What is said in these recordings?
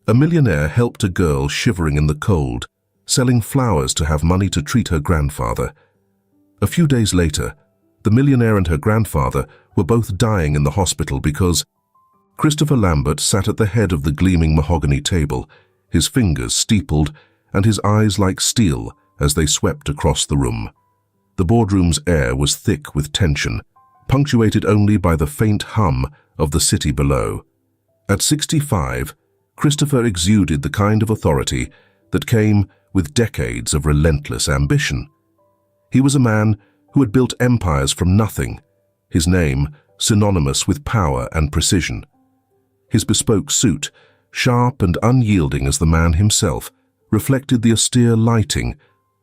A millionaire helped a girl shivering in the cold, selling flowers to have money to treat her grandfather. A few days later, the millionaire and her grandfather were both dying in the hospital because Christopher Lambert sat at the head of the gleaming mahogany table, his fingers steepled and his eyes like steel as they swept across the room. The boardroom's air was thick with tension, punctuated only by the faint hum of the city below. At 65, Christopher exuded the kind of authority that came with decades of relentless ambition. He was a man who had built empires from nothing, his name synonymous with power and precision. His bespoke suit, sharp and unyielding as the man himself, reflected the austere lighting,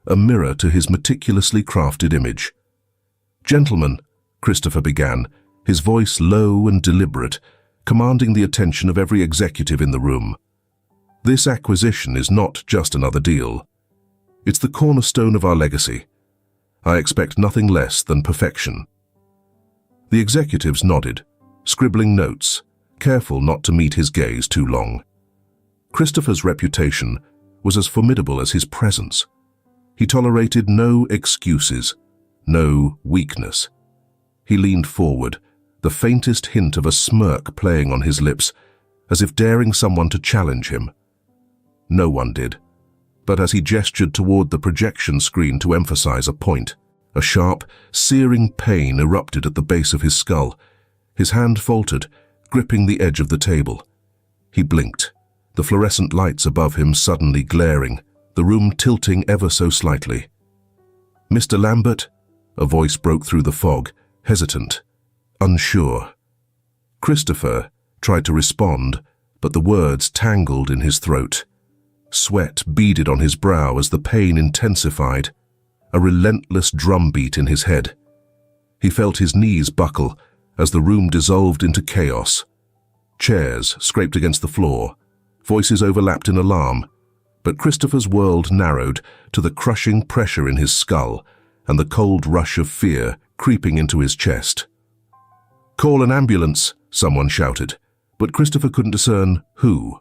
a mirror to his meticulously crafted image. "Gentlemen," Christopher began, his voice low and deliberate, commanding the attention of every executive in the room. "This acquisition is not just another deal. It's the cornerstone of our legacy. I expect nothing less than perfection." The executives nodded, scribbling notes, careful not to meet his gaze too long. Christopher's reputation was as formidable as his presence. He tolerated no excuses, no weakness. He leaned forward, the faintest hint of a smirk playing on his lips, as if daring someone to challenge him. No one did, but as he gestured toward the projection screen to emphasize a point, a sharp, searing pain erupted at the base of his skull. His hand faltered, gripping the edge of the table. He blinked, the fluorescent lights above him suddenly glaring, the room tilting ever so slightly. "Mr. Lambert?" A voice broke through the fog, hesitant, unsure. Christopher tried to respond, but the words tangled in his throat. Sweat beaded on his brow as the pain intensified, a relentless drumbeat in his head. He felt his knees buckle as the room dissolved into chaos. Chairs scraped against the floor, voices overlapped in alarm, but Christopher's world narrowed to the crushing pressure in his skull and the cold rush of fear creeping into his chest. "Call an ambulance," someone shouted, but Christopher couldn't discern who.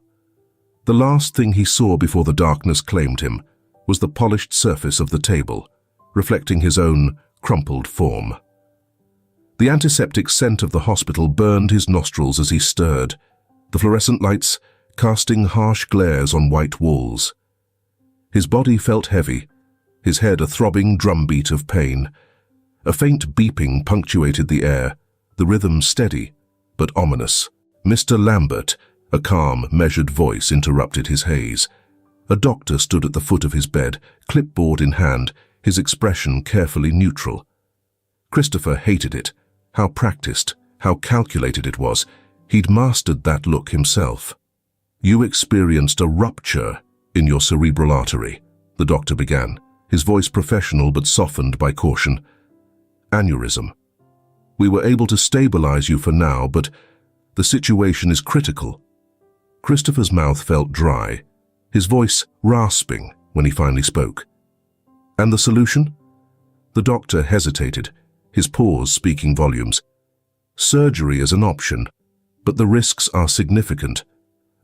The last thing he saw before the darkness claimed him was the polished surface of the table, reflecting his own crumpled form. The antiseptic scent of the hospital burned his nostrils as he stirred, the fluorescent lights casting harsh glares on white walls. His body felt heavy, his head a throbbing drumbeat of pain. A faint beeping punctuated the air, the rhythm steady, but ominous. "Mr. Lambert," a calm, measured voice interrupted his haze. A doctor stood at the foot of his bed, clipboard in hand, his expression carefully neutral. Christopher hated it. How practiced, how calculated it was. He'd mastered that look himself. "You experienced a rupture in your cerebral artery," the doctor began, his voice professional but softened by caution. "Aneurysm. We were able to stabilize you for now, but the situation is critical." Christopher's mouth felt dry, his voice rasping when he finally spoke. "And the solution?" The doctor hesitated, his pause speaking volumes. "Surgery is an option, but the risks are significant.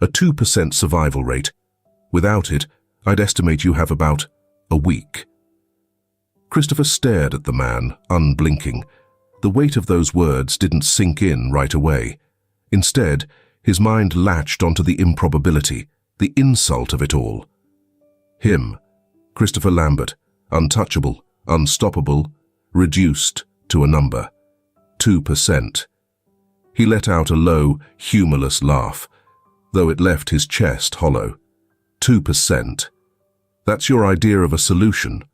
A 2% survival rate. Without it, I'd estimate you have about a week." Christopher stared at the man, unblinking. The weight of those words didn't sink in right away. Instead, his mind latched onto the improbability, the insult of it all. Him, Christopher Lambert, untouchable, unstoppable, reduced to a number. 2%. He let out a low, humorless laugh, though it left his chest hollow. 2%. That's your idea of a solution?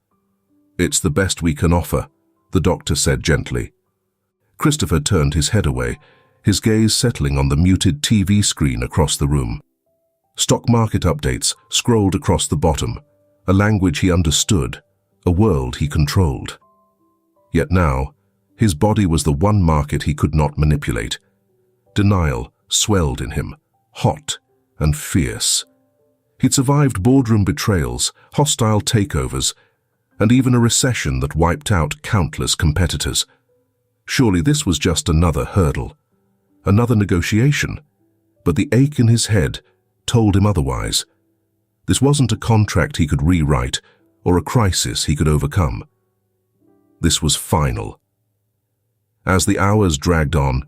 "It's the best we can offer," the doctor said gently. Christopher turned his head away, his gaze settling on the muted TV screen across the room. Stock market updates scrolled across the bottom, a language he understood, a world he controlled. Yet now, his body was the one market he could not manipulate. Denial swelled in him, hot and fierce. He'd survived boardroom betrayals, hostile takeovers, and even a recession that wiped out countless competitors. Surely this was just another hurdle, another negotiation. But the ache in his head, told him otherwise. This wasn't a contract he could rewrite or a crisis he could overcome. This was final. As the hours dragged on,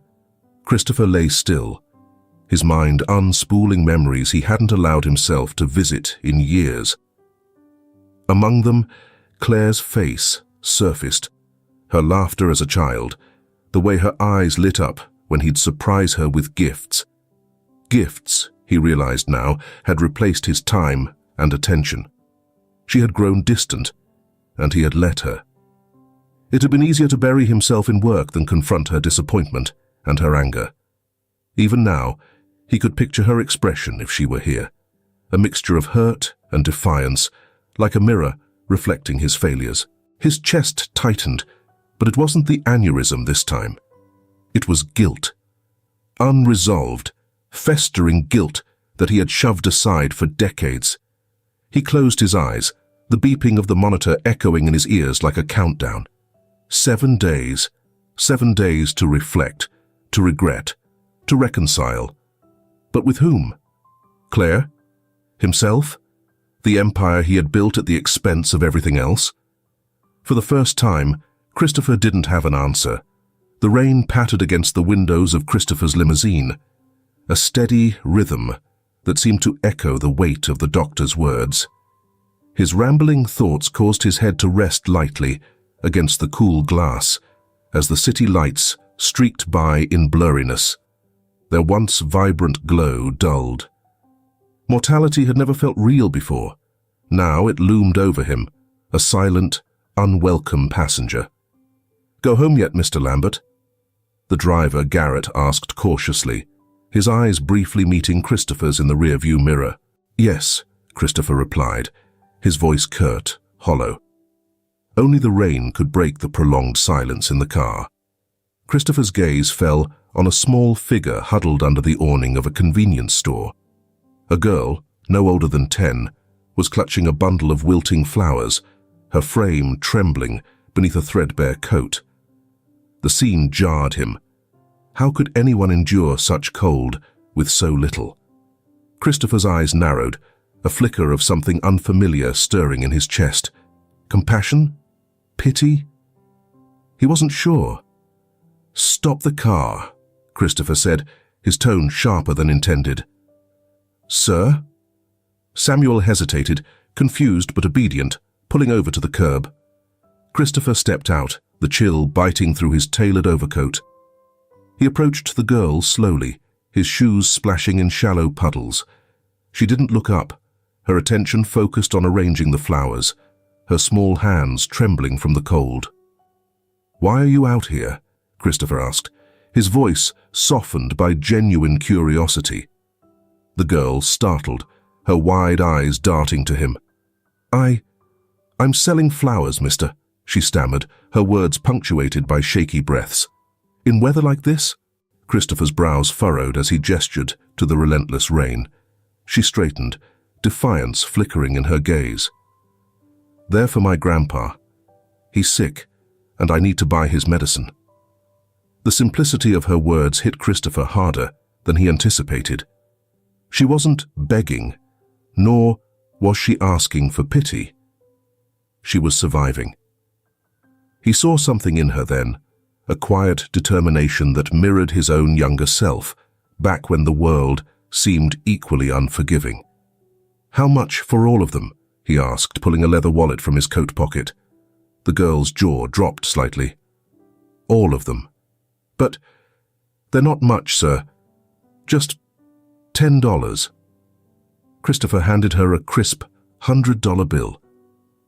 Christopher lay still, his mind unspooling memories he hadn't allowed himself to visit in years. Among them, Claire's face surfaced, her laughter as a child, the way her eyes lit up when he'd surprise her with gifts. Gifts, he realized now, had replaced his time and attention. She had grown distant, and he had let her. It had been easier to bury himself in work than confront her disappointment and her anger. Even now, he could picture her expression if she were here, a mixture of hurt and defiance, like a mirror reflecting his failures. His chest tightened, but it wasn't the aneurysm this time. It was guilt. Unresolved, festering guilt that he had shoved aside for decades. He closed his eyes, the beeping of the monitor echoing in his ears like a countdown. 7 days. 7 days to reflect, to regret, to reconcile. But with whom? Claire? Himself? The empire he had built at the expense of everything else? For the first time, Christopher didn't have an answer. The rain pattered against the windows of Christopher's limousine, a steady rhythm that seemed to echo the weight of the doctor's words. His rambling thoughts caused his head to rest lightly against the cool glass as the city lights streaked by in blurriness, their once vibrant glow dulled. Mortality had never felt real before. Now it loomed over him, a silent, unwelcome passenger. "Go home yet, Mr. Lambert?" The driver, Garrett, asked cautiously, his eyes briefly meeting Christopher's in the rearview mirror. "Yes," Christopher replied, his voice curt, hollow. Only the rain could break the prolonged silence in the car. Christopher's gaze fell on a small figure huddled under the awning of a convenience store. A girl, no older than 10, was clutching a bundle of wilting flowers, her frame trembling beneath a threadbare coat. The scene jarred him. How could anyone endure such cold with so little? Christopher's eyes narrowed, a flicker of something unfamiliar stirring in his chest. Compassion? Pity? He wasn't sure. "Stop the car," Christopher said, his tone sharper than intended. "Sir?" Samuel hesitated, confused but obedient, pulling over to the curb. Christopher stepped out, the chill biting through his tailored overcoat. He approached the girl slowly, his shoes splashing in shallow puddles. She didn't look up, her attention focused on arranging the flowers, her small hands trembling from the cold. "Why are you out here?" Christopher asked, his voice softened by genuine curiosity. The girl startled, her wide eyes darting to him. I'm selling flowers, mister," she stammered, her words punctuated by shaky breaths. "In weather like this?" Christopher's brows furrowed as he gestured to the relentless rain. She straightened, defiance flickering in her gaze. "They're for my grandpa. He's sick, and I need to buy his medicine." The simplicity of her words hit Christopher harder than he anticipated. She wasn't begging, nor was she asking for pity. She was surviving. He saw something in her then, a quiet determination that mirrored his own younger self, back when the world seemed equally unforgiving. "How much for all of them?" he asked, pulling a leather wallet from his coat pocket. The girl's jaw dropped slightly. "All of them. But they're not much, sir. Just $10. Christopher handed her a crisp $100 bill.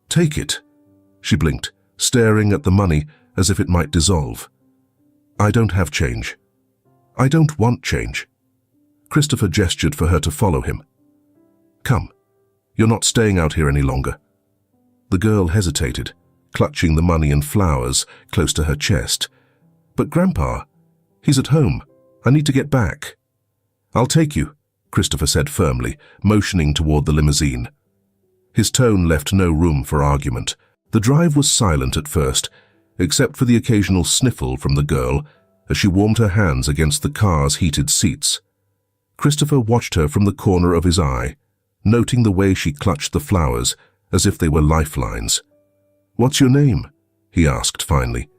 "Take it," she blinked, staring at the money as if it might dissolve. "I don't have change. I don't want change." Christopher gestured for her to follow him. "Come, you're not staying out here any longer." The girl hesitated, clutching the money and flowers close to her chest. "But Grandpa, he's at home. I need to get back." "I'll take you," Christopher said firmly, motioning toward the limousine. His tone left no room for argument. The drive was silent at first, except for the occasional sniffle from the girl as she warmed her hands against the car's heated seats. Christopher watched her from the corner of his eye, noting the way she clutched the flowers as if they were lifelines. "What's your name?" he asked finally.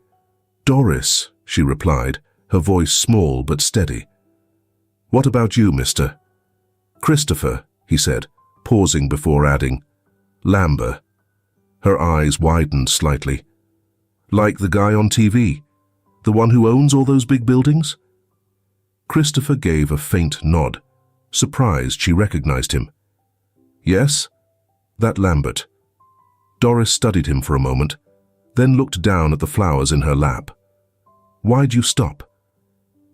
"Doris," she replied, her voice small but steady. "What about you, mister?" "Christopher," he said, pausing before adding, "Lambert." Her eyes widened slightly. "Like the guy on TV? The one who owns all those big buildings?" Christopher gave a faint nod, surprised she recognized him. "Yes, that Lambert." Doris studied him for a moment, then looked down at the flowers in her lap. "Why'd you stop?"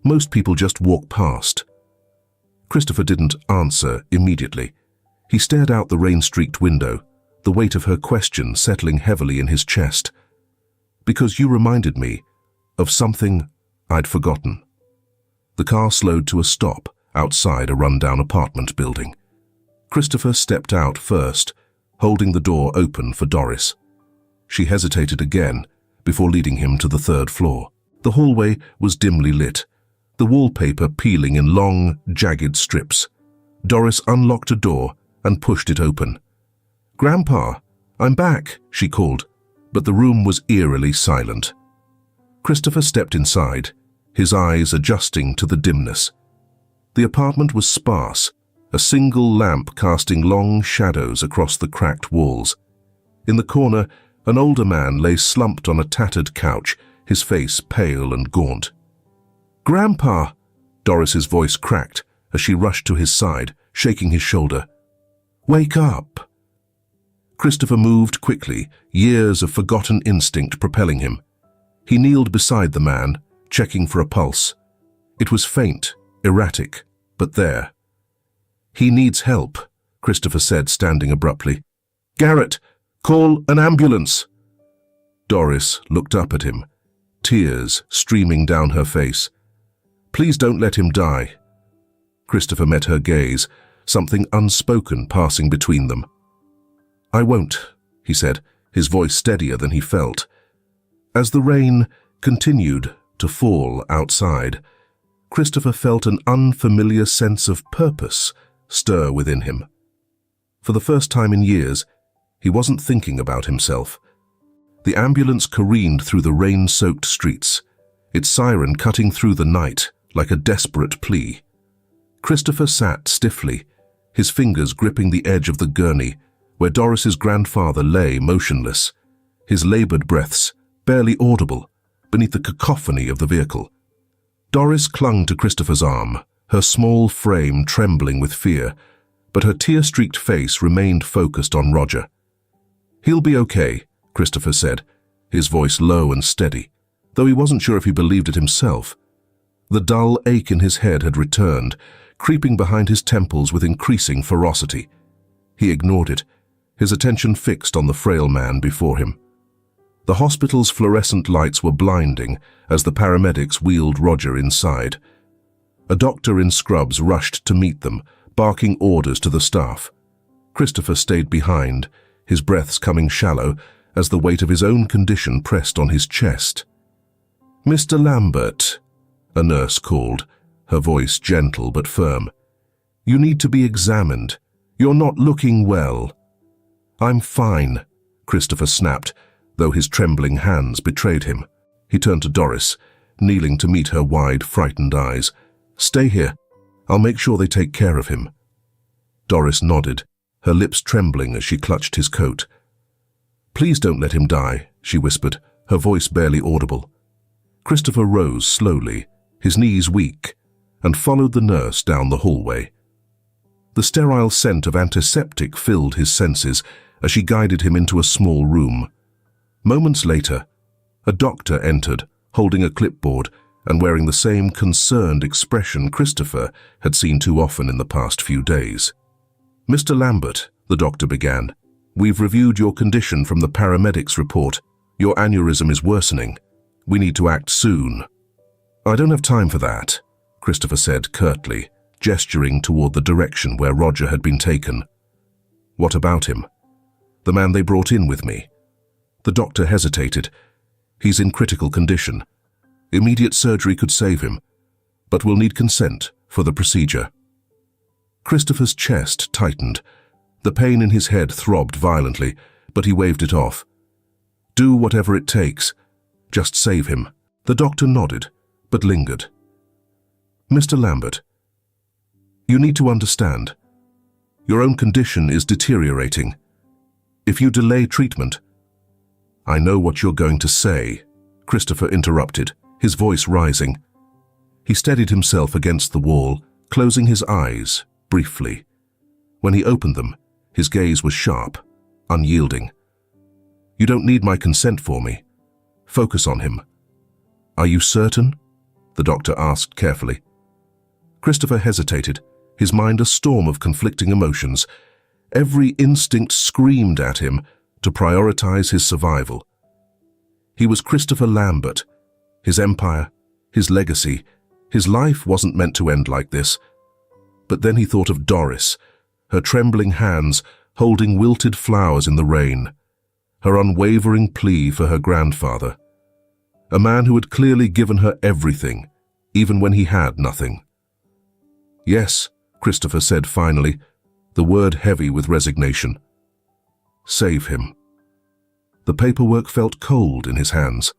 "Most people just walk past." Christopher didn't answer immediately. He stared out the rain-streaked window, the weight of her question settling heavily in his chest. "Because you reminded me of something I'd forgotten." The car slowed to a stop outside a rundown apartment building. Christopher stepped out first, holding the door open for Doris. She hesitated again before leading him to the third floor. The hallway was dimly lit, the wallpaper peeling in long, jagged strips. Doris unlocked a door and pushed it open. "Grandpa, I'm back," she called, but the room was eerily silent. Christopher stepped inside, his eyes adjusting to the dimness. The apartment was sparse, a single lamp casting long shadows across the cracked walls. In the corner, an older man lay slumped on a tattered couch, his face pale and gaunt. "Grandpa!" Doris's voice cracked as she rushed to his side, shaking his shoulder. "Wake up!" Christopher moved quickly, years of forgotten instinct propelling him. He kneeled beside the man, checking for a pulse. It was faint, erratic, but there. "He needs help," Christopher said, standing abruptly. "Garrett, call an ambulance!" Doris looked up at him, tears streaming down her face. "Please don't let him die." Christopher met her gaze, something unspoken passing between them. "I won't," he said, his voice steadier than he felt. As the rain continued to fall outside, Christopher felt an unfamiliar sense of purpose stir within him. For the first time in years, he wasn't thinking about himself. The ambulance careened through the rain-soaked streets, its siren cutting through the night like a desperate plea. Christopher sat stiffly, his fingers gripping the edge of the gurney where Doris's grandfather lay motionless, his labored breaths barely audible beneath the cacophony of the vehicle. Doris clung to Christopher's arm, her small frame trembling with fear, but her tear-streaked face remained focused on Roger. "He'll be okay," Christopher said, his voice low and steady, though he wasn't sure if he believed it himself. The dull ache in his head had returned, creeping behind his temples with increasing ferocity. He ignored it, his attention fixed on the frail man before him. The hospital's fluorescent lights were blinding as the paramedics wheeled Roger inside. A doctor in scrubs rushed to meet them, barking orders to the staff. Christopher stayed behind, his breaths coming shallow as the weight of his own condition pressed on his chest. "Mr. Lambert," a nurse called, her voice gentle but firm. "You need to be examined. You're not looking well." "I'm fine," Christopher snapped, though his trembling hands betrayed him. He turned to Doris, kneeling to meet her wide, frightened eyes. "Stay here. I'll make sure they take care of him." Doris nodded, her lips trembling as she clutched his coat. "Please don't let him die," she whispered, her voice barely audible. Christopher rose slowly, his knees weak, and followed the nurse down the hallway. The sterile scent of antiseptic filled his senses as she guided him into a small room. Moments later, a doctor entered, holding a clipboard and wearing the same concerned expression Christopher had seen too often in the past few days. "Mr. Lambert," the doctor began, "we've reviewed your condition from the paramedics' report. Your aneurysm is worsening. We need to act soon." "I don't have time for that," Christopher said curtly, gesturing toward the direction where Roger had been taken. "What about him?" "The man they brought in with me." The doctor hesitated. "He's in critical condition. Immediate surgery could save him, but we'll need consent for the procedure." Christopher's chest tightened. The pain in his head throbbed violently, but he waved it off. Do whatever it takes. Just save him. The doctor nodded, but lingered. Mr. Lambert, you need to understand. Your own condition is deteriorating. If you delay treatment— I know what you're going to say, Christopher interrupted, his voice rising. He steadied himself against the wall, closing his eyes briefly. When he opened them, his gaze was sharp, unyielding. You don't need my consent for me. Focus on him. Are you certain? The doctor asked carefully. Christopher hesitated, his mind a storm of conflicting emotions. Every instinct screamed at him to prioritize his survival. He was Christopher Lambert. His empire, his legacy, his life wasn't meant to end like this. But then he thought of Doris, her trembling hands holding wilted flowers in the rain, her unwavering plea for her grandfather, a man who had clearly given her everything, even when he had nothing. Yes, Christopher said finally, the word heavy with resignation. Save him. The paperwork felt cold in his hands.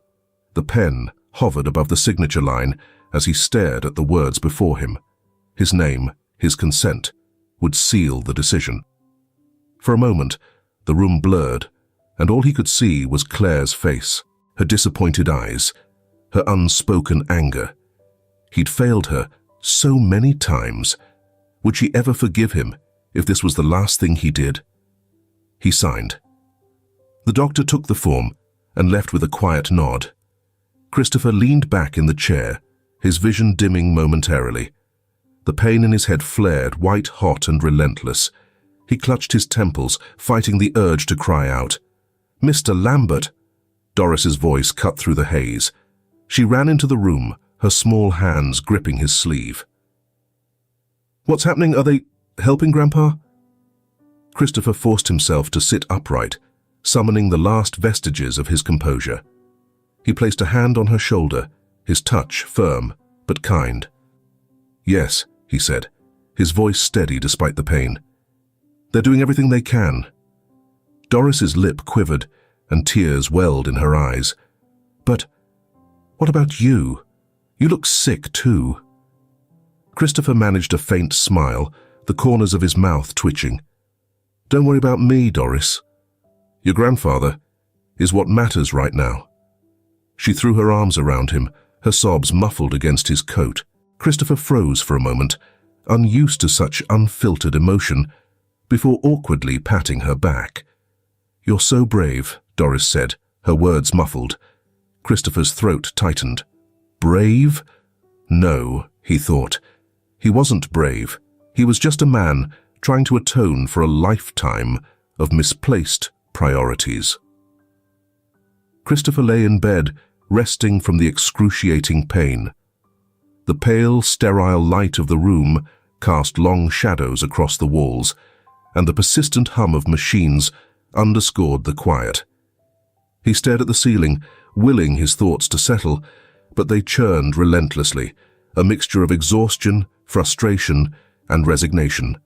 The pen hovered above the signature line as he stared at the words before him. His name, his consent, would seal the decision. For a moment, the room blurred, and all he could see was Claire's face, her disappointed eyes, her unspoken anger. He'd failed her so many times. Would she ever forgive him if this was the last thing he did? He signed. The doctor took the form and left with a quiet nod. Christopher leaned back in the chair, his vision dimming momentarily. The pain in his head flared, white-hot and relentless. He clutched his temples, fighting the urge to cry out. Mr. Lambert! Doris's voice cut through the haze. She ran into the room, her small hands gripping his sleeve. What's happening? Are they helping, Grandpa? Christopher forced himself to sit upright, summoning the last vestiges of his composure. He placed a hand on her shoulder, his touch firm but kind. Yes, he said, his voice steady despite the pain. They're doing everything they can. Doris's lip quivered and tears welled in her eyes. But what about you? You look sick too. Christopher managed a faint smile, the corners of his mouth twitching. Don't worry about me, Doris. Your grandfather is what matters right now. She threw her arms around him, her sobs muffled against his coat. Christopher froze for a moment, unused to such unfiltered emotion, before awkwardly patting her back. You're so brave, Doris said, her words muffled. Christopher's throat tightened. Brave? No, he thought. He wasn't brave. He was just a man trying to atone for a lifetime of misplaced priorities. Christopher lay in bed, resting from the excruciating pain. The pale, sterile light of the room cast long shadows across the walls, and the persistent hum of machines underscored the quiet. He stared at the ceiling, willing his thoughts to settle, but they churned relentlessly, a mixture of exhaustion, frustration, and resignation.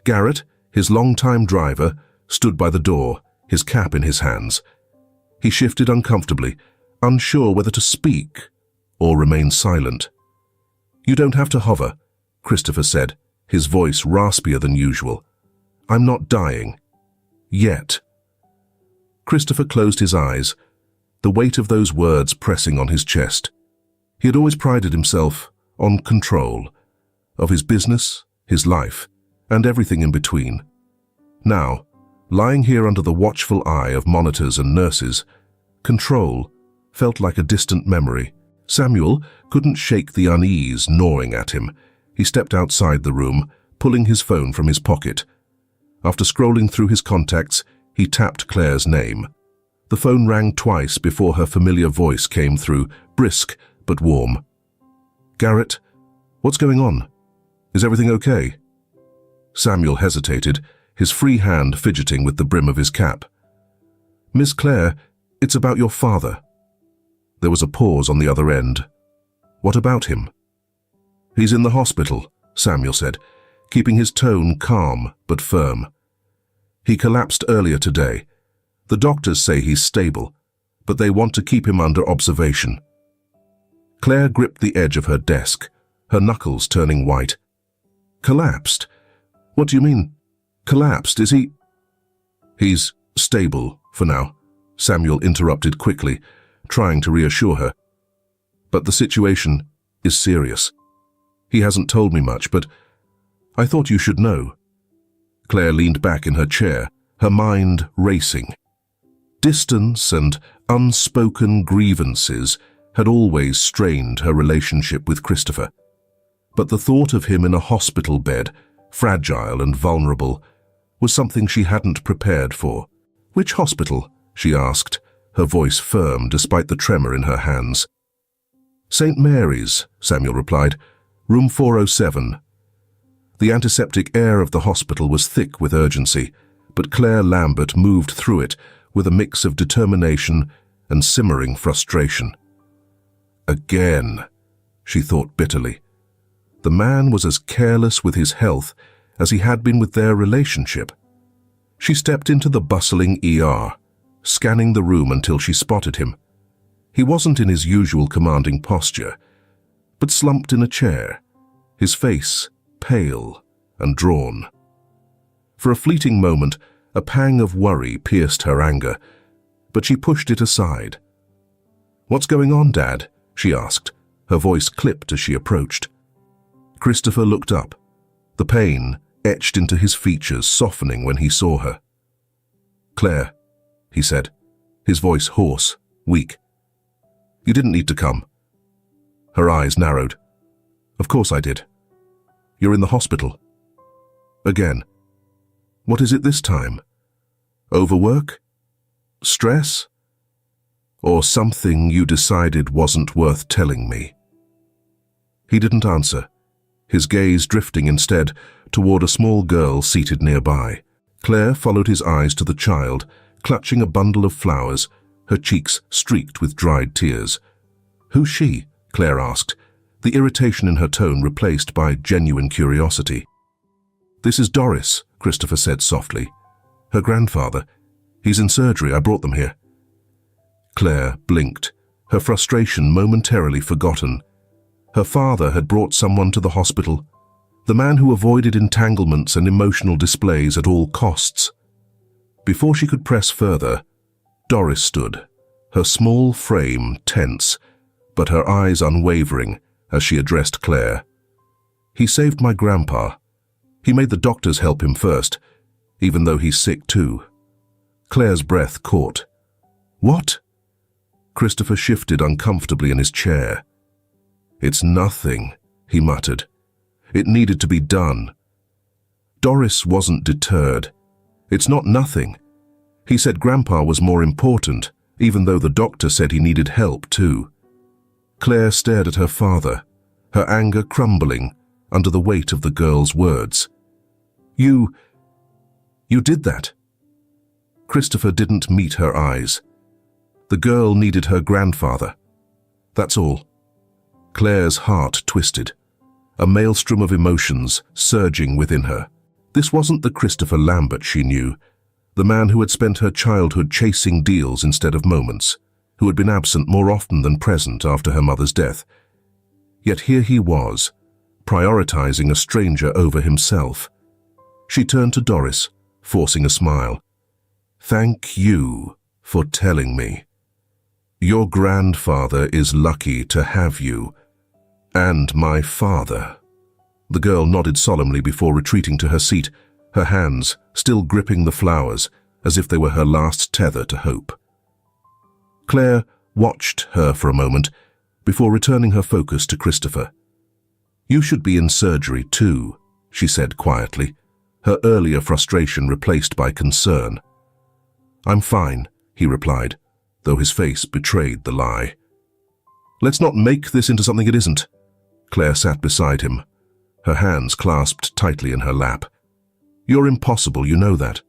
Garrett, his longtime driver, stood by the door, his cap in his hands. He shifted uncomfortably, unsure whether to speak or remain silent. You don't have to hover, Christopher said, his voice raspier than usual. I'm not dying. Yet. Christopher closed his eyes, the weight of those words pressing on his chest. He had always prided himself on control of his business, his life, and everything in between. Now, lying here under the watchful eye of monitors and nurses, control felt like a distant memory. Samuel couldn't shake the unease gnawing at him. He stepped outside the room, pulling his phone from his pocket. After scrolling through his contacts, he tapped Claire's name. The phone rang twice before her familiar voice came through, brisk but warm. Garrett, what's going on? Is everything okay? Samuel hesitated, his free hand fidgeting with the brim of his cap. Miss Claire, it's about your father. There was a pause on the other end. What about him? He's in the hospital, Samuel said. keeping his tone calm but firm. "He collapsed earlier today. The doctors say he's stable, but they want to keep him under observation." Claire gripped the edge of her desk, her knuckles turning white. "Collapsed? What do you mean? Collapsed? Is he—" "He's stable for now," Samuel interrupted quickly, trying to reassure her. "But the situation is serious. He hasn't told me much, but I thought you should know." Claire leaned back in her chair, her mind racing. Distance and unspoken grievances had always strained her relationship with Christopher. But the thought of him in a hospital bed, fragile and vulnerable, was something she hadn't prepared for. "Which hospital?" she asked, her voice firm despite the tremor in her hands. "St. Mary's," Samuel replied. "Room 407. The antiseptic air of the hospital was thick with urgency, but Claire Lambert moved through it with a mix of determination and simmering frustration. Again, she thought bitterly. The man was as careless with his health as he had been with their relationship. She stepped into the bustling ER, scanning the room until she spotted him. He wasn't in his usual commanding posture, but slumped in a chair, his face pale and drawn. For a fleeting moment, a pang of worry pierced her anger, but she pushed it aside. "What's going on, Dad?" she asked, her voice clipped as she approached. Christopher looked up, the pain etched into his features softening when he saw her. "Claire," he said, his voice hoarse, weak. "You didn't need to come." Her eyes narrowed. "Of course I did. You're in the hospital." Again. "What is it this time? Overwork? Stress? Or something you decided wasn't worth telling me?" He didn't answer, his gaze drifting instead toward a small girl seated nearby. Claire followed his eyes to the child, clutching a bundle of flowers, her cheeks streaked with dried tears. "Who's she?" Claire asked, the irritation in her tone replaced by genuine curiosity. "This is Doris," Christopher said softly. "Her grandfather. He's in surgery. I brought them here." Claire blinked, her frustration momentarily forgotten. Her father had brought someone to the hospital, the man who avoided entanglements and emotional displays at all costs. Before she could press further, Doris stood, her small frame tense, but her eyes unwavering as she addressed Claire. "He saved my grandpa. He made the doctors help him first, even though he's sick too." Claire's breath caught. "What?" Christopher shifted uncomfortably in his chair. "It's nothing," he muttered. "It needed to be done." Doris wasn't deterred. "It's not nothing. He said Grandpa was more important, even though the doctor said he needed help too." Claire stared at her father, her anger crumbling under the weight of the girl's words. You did that." Christopher didn't meet her eyes. The girl needed her grandfather. That's all. Claire's heart twisted, a maelstrom of emotions surging within her. This wasn't the Christopher Lambert she knew, the man who had spent her childhood chasing deals instead of moments, who had been absent more often than present after her mother's death. Yet here he was, prioritizing a stranger over himself. She turned to Doris, forcing a smile. "Thank you for telling me. Your grandfather is lucky to have you, and my father." The girl nodded solemnly before retreating to her seat, her hands still gripping the flowers as if they were her last tether to hope. Claire watched her for a moment before returning her focus to Christopher. "You should be in surgery too," she said quietly, her earlier frustration replaced by concern. "I'm fine," he replied, though his face betrayed the lie. "Let's not make this into something it isn't." Claire sat beside him, her hands clasped tightly in her lap. "You're impossible, you know that."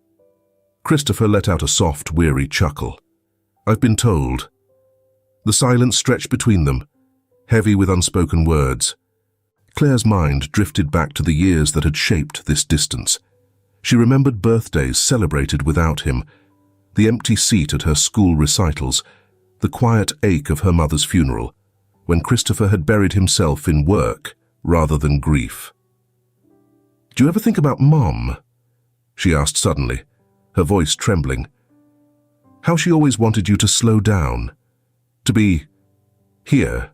Christopher let out a soft, weary chuckle. "I've been told." The silence stretched between them, heavy with unspoken words. Claire's mind drifted back to the years that had shaped this distance. She remembered birthdays celebrated without him, the empty seat at her school recitals, the quiet ache of her mother's funeral, when Christopher had buried himself in work rather than grief. "Do you ever think about Mom?" she asked suddenly, her voice trembling. "How she always wanted you to slow down, to be here."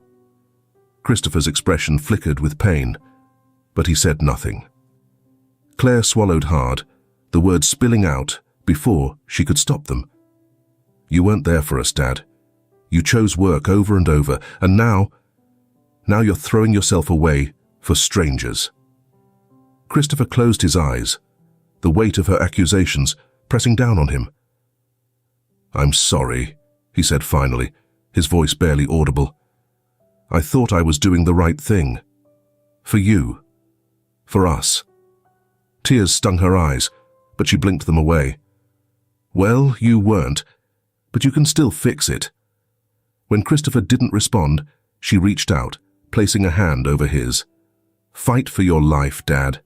Christopher's expression flickered with pain, but he said nothing. Claire swallowed hard, the words spilling out before she could stop them. "You weren't there for us, Dad. You chose work over and over, and now you're throwing yourself away for strangers." Christopher closed his eyes, the weight of her accusations pressing down on him. "I'm sorry," he said finally, his voice barely audible. "I thought I was doing the right thing. For you. For us." Tears stung her eyes, but she blinked them away. "Well, you weren't, but you can still fix it." When Christopher didn't respond, she reached out, placing a hand over his. "Fight for your life, Dad.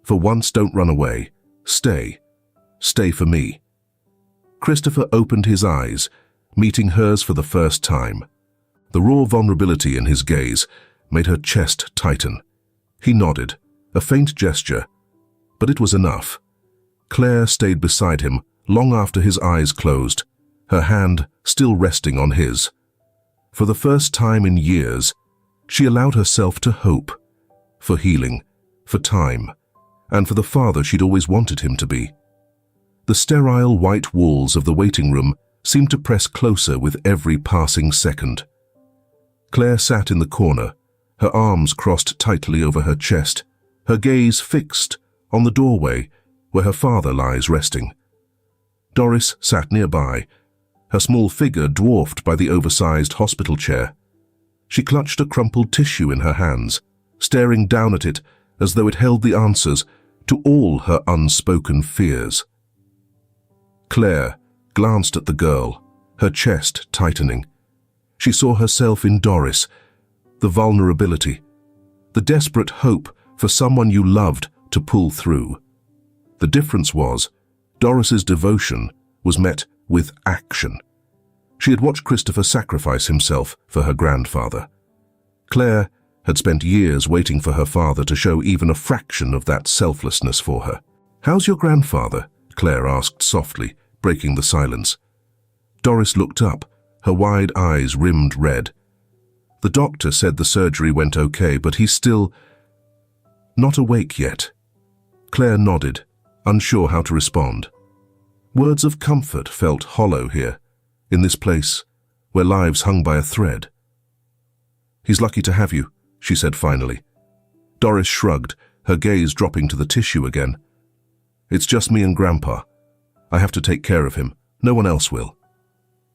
For once, don't run away. Stay. Stay for me." Christopher opened his eyes, meeting hers for the first time. The raw vulnerability in his gaze made her chest tighten. He nodded, a faint gesture, but it was enough. Claire stayed beside him long after his eyes closed, her hand still resting on his. For the first time in years, she allowed herself to hope, for healing, for time, and for the father she'd always wanted him to be. The sterile white walls of the waiting room seemed to press closer with every passing second. Claire sat in the corner, her arms crossed tightly over her chest, her gaze fixed on the doorway where her father lies resting. Doris sat nearby, her small figure dwarfed by the oversized hospital chair. She clutched a crumpled tissue in her hands, staring down at it as though it held the answers to all her unspoken fears. Claire glanced at the girl, her chest tightening. She saw herself in Doris, the vulnerability, the desperate hope for someone you loved to pull through. The difference was, Doris's devotion was met with action. She had watched Christopher sacrifice himself for her grandfather. Claire had spent years waiting for her father to show even a fraction of that selflessness for her. "How's your grandfather?" Claire asked softly, breaking the silence. Doris looked up, her wide eyes rimmed red. "The doctor said the surgery went okay, but he's still not awake yet." Claire nodded, unsure how to respond. Words of comfort felt hollow here, in this place where lives hung by a thread. "He's lucky to have you," she said finally. Doris shrugged, her gaze dropping to the tissue again. "It's just me and Grandpa. I have to take care of him. No one else will."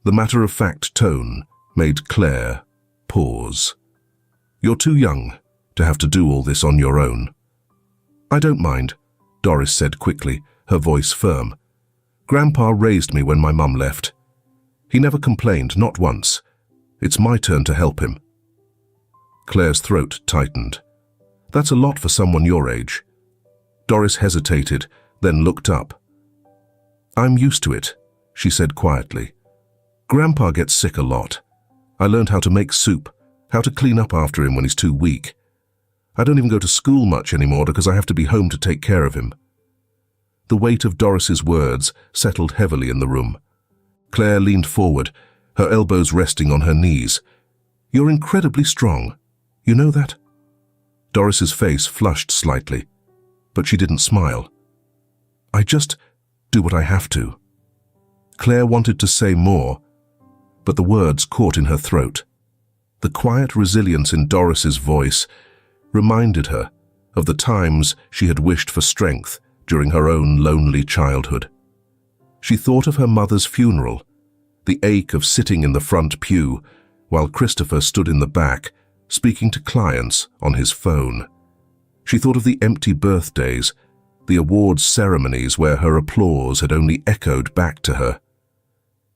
The matter-of-fact tone made Claire pause. "You're too young to have to do all this on your own." "I don't mind," Doris said quickly, her voice firm. "Grandpa raised me when my mum left. He never complained, not once. It's my turn to help him." Claire's throat tightened. "That's a lot for someone your age." Doris hesitated, then looked up. "I'm used to it," she said quietly. "Grandpa gets sick a lot. I learned how to make soup, how to clean up after him when he's too weak. I don't even go to school much anymore because I have to be home to take care of him." The weight of Doris's words settled heavily in the room. Claire leaned forward, her elbows resting on her knees. "You're incredibly strong. You know that?" Doris's face flushed slightly, but she didn't smile. "I just do what I have to." Claire wanted to say more, but the words caught in her throat. The quiet resilience in Doris's voice reminded her of the times she had wished for strength during her own lonely childhood. She thought of her mother's funeral, the ache of sitting in the front pew while Christopher stood in the back, speaking to clients on his phone. She thought of the empty birthdays, the awards ceremonies where her applause had only echoed back to her.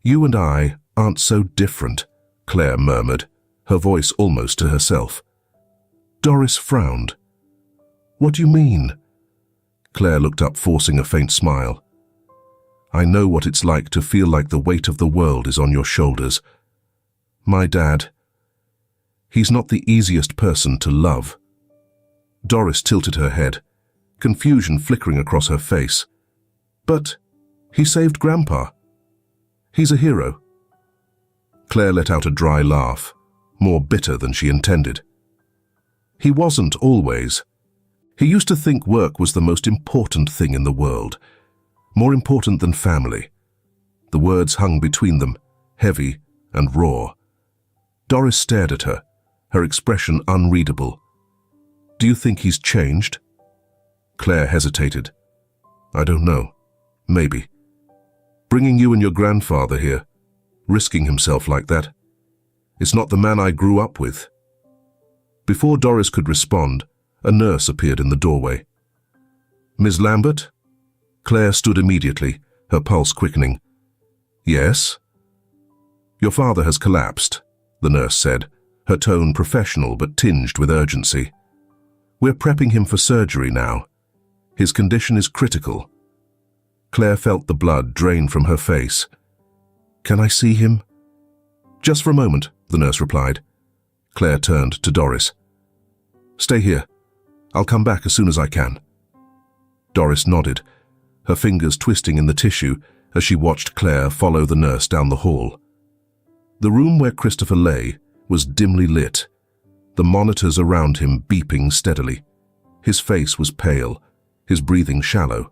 "You and I aren't so different," Claire murmured, her voice almost to herself. Doris frowned. "What do you mean?" Claire looked up, forcing a faint smile. "I know what it's like to feel like the weight of the world is on your shoulders. My dad, he's not the easiest person to love." Doris tilted her head, confusion flickering across her face. "But he saved Grandpa. He's a hero." Claire let out a dry laugh, more bitter than she intended. "He wasn't always. He used to think work was the most important thing in the world, more important than family." The words hung between them, heavy and raw. Doris stared at her, her expression unreadable. "Do you think he's changed?" Claire hesitated. "I don't know. Maybe. Bringing you and your grandfather here, risking himself like that. It's not the man I grew up with." Before Doris could respond, a nurse appeared in the doorway. "Ms. Lambert?" Claire stood immediately, her pulse quickening. "Yes?" "Your father has collapsed," the nurse said, her tone professional but tinged with urgency. "We're prepping him for surgery now. His condition is critical." Claire felt the blood drain from her face. "Can I see him?" "Just for a moment," the nurse replied. Claire turned to Doris. "Stay here. I'll come back as soon as I can." Doris nodded, her fingers twisting in the tissue as she watched Claire follow the nurse down the hall. The room where Christopher lay was dimly lit, the monitors around him beeping steadily. His face was pale, his breathing shallow.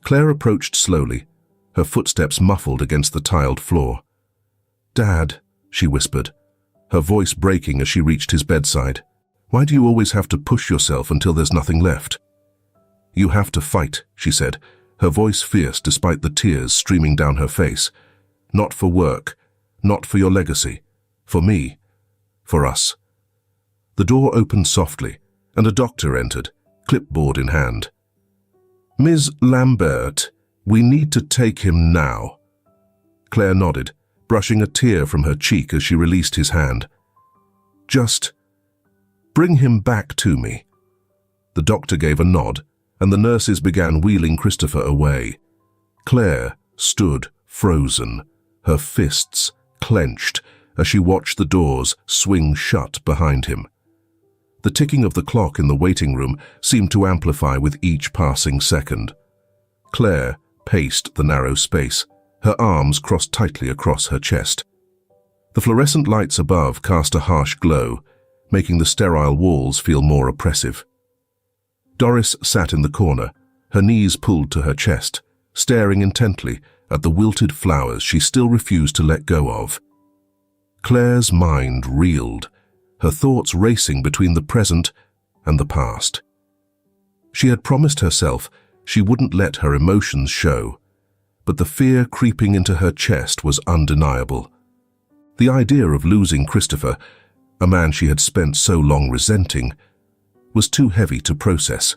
Claire approached slowly, her footsteps muffled against the tiled floor. "Dad," she whispered, her voice breaking as she reached his bedside. "Why do you always have to push yourself until there's nothing left?" "You have to fight," she said, her voice fierce despite the tears streaming down her face. "Not for work, not for your legacy, for me, for us." The door opened softly, and a doctor entered, clipboard in hand. "Ms. Lambert, we need to take him now." Claire nodded, brushing a tear from her cheek as she released his hand. "Just bring him back to me." The doctor gave a nod, and the nurses began wheeling Christopher away. Claire stood frozen, her fists clenched as she watched the doors swing shut behind him. The ticking of the clock in the waiting room seemed to amplify with each passing second. Claire paced the narrow space, her arms crossed tightly across her chest. The fluorescent lights above cast a harsh glow, making the sterile walls feel more oppressive. Doris sat in the corner, her knees pulled to her chest, staring intently at the wilted flowers she still refused to let go of. Claire's mind reeled, her thoughts racing between the present and the past. She had promised herself she wouldn't let her emotions show, but the fear creeping into her chest was undeniable. The idea of losing Christopher, a man she had spent so long resenting, was too heavy to process.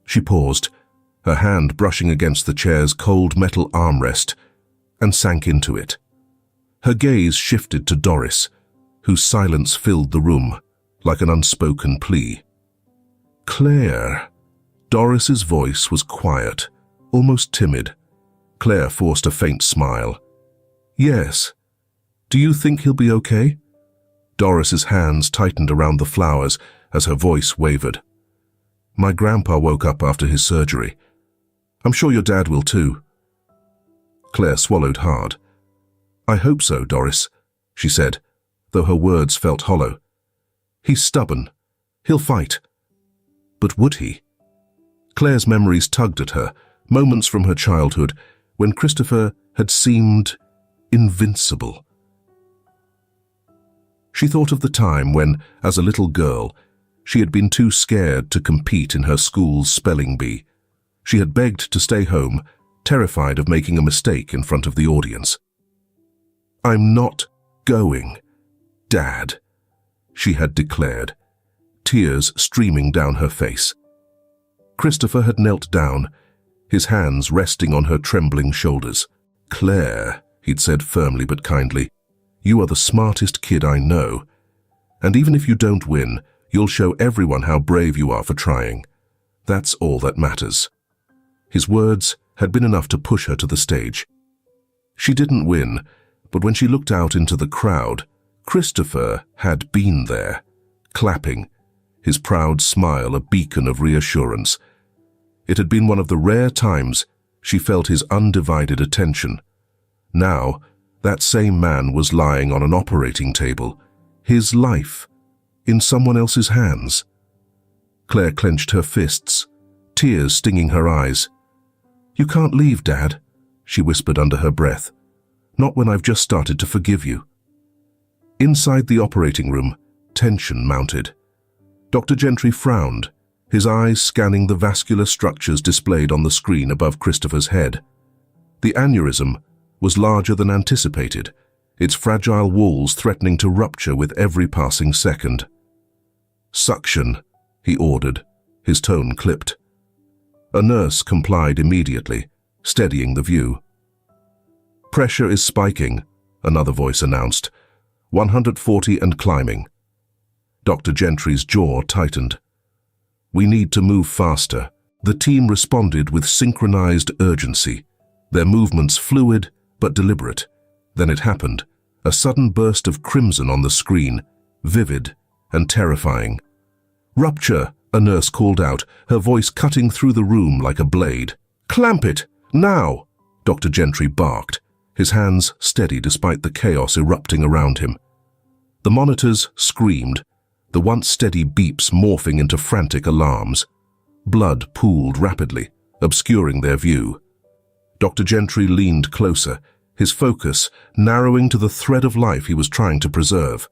She paused, her hand brushing against the chair's cold metal armrest, and sank into it. Her gaze shifted to Doris, whose silence filled the room like an unspoken plea. "Claire." Doris's voice was quiet, almost timid. Claire forced a faint smile. "Yes. Do you think he'll be okay?" Doris's hands tightened around the flowers as her voice wavered. "My grandpa woke up after his surgery. I'm sure your dad will too." Claire swallowed hard. "I hope so, Doris," she said, though her words felt hollow. "He's stubborn. He'll fight." But would he? Claire's memories tugged at her, moments from her childhood, when Christopher had seemed invincible. She thought of the time when, as a little girl, she had been too scared to compete in her school's spelling bee. She had begged to stay home, terrified of making a mistake in front of the audience. "I'm not going, Dad," she had declared, tears streaming down her face. Christopher had knelt down, his hands resting on her trembling shoulders. "Claire," he'd said firmly but kindly, "you are the smartest kid I know, and even if you don't win, You'll show everyone how brave you are for trying. That's all that matters." His words had been enough to push her to the stage. She didn't win, but when she looked out into the crowd, Christopher had been there, clapping, his proud smile a beacon of reassurance. It had been one of the rare times she felt his undivided attention. Now, that same man was lying on an operating table, his life, in someone else's hands. Claire clenched her fists, tears stinging her eyes. "You can't leave, Dad," she whispered under her breath. "Not when I've just started to forgive you." Inside the operating room, tension mounted. Dr. Gentry frowned, his eyes scanning the vascular structures displayed on the screen above Christopher's head. The aneurysm was larger than anticipated, its fragile walls threatening to rupture with every passing second. "Suction," he ordered, his tone clipped. A nurse complied immediately, steadying the view. "Pressure is spiking," another voice announced. 140 and climbing. Dr. Gentry's jaw tightened. "We need to move faster." The team responded with synchronized urgency, their movements fluid but deliberate. Then it happened, a sudden burst of crimson on the screen, vivid and terrifying. "Rupture," a nurse called out, her voice cutting through the room like a blade. "Clamp it, now!" Dr. Gentry barked, his hands steady despite the chaos erupting around him. The monitors screamed, the once steady beeps morphing into frantic alarms. Blood pooled rapidly, obscuring their view. Dr. Gentry leaned closer, his focus narrowing to the thread of life he was trying to preserve.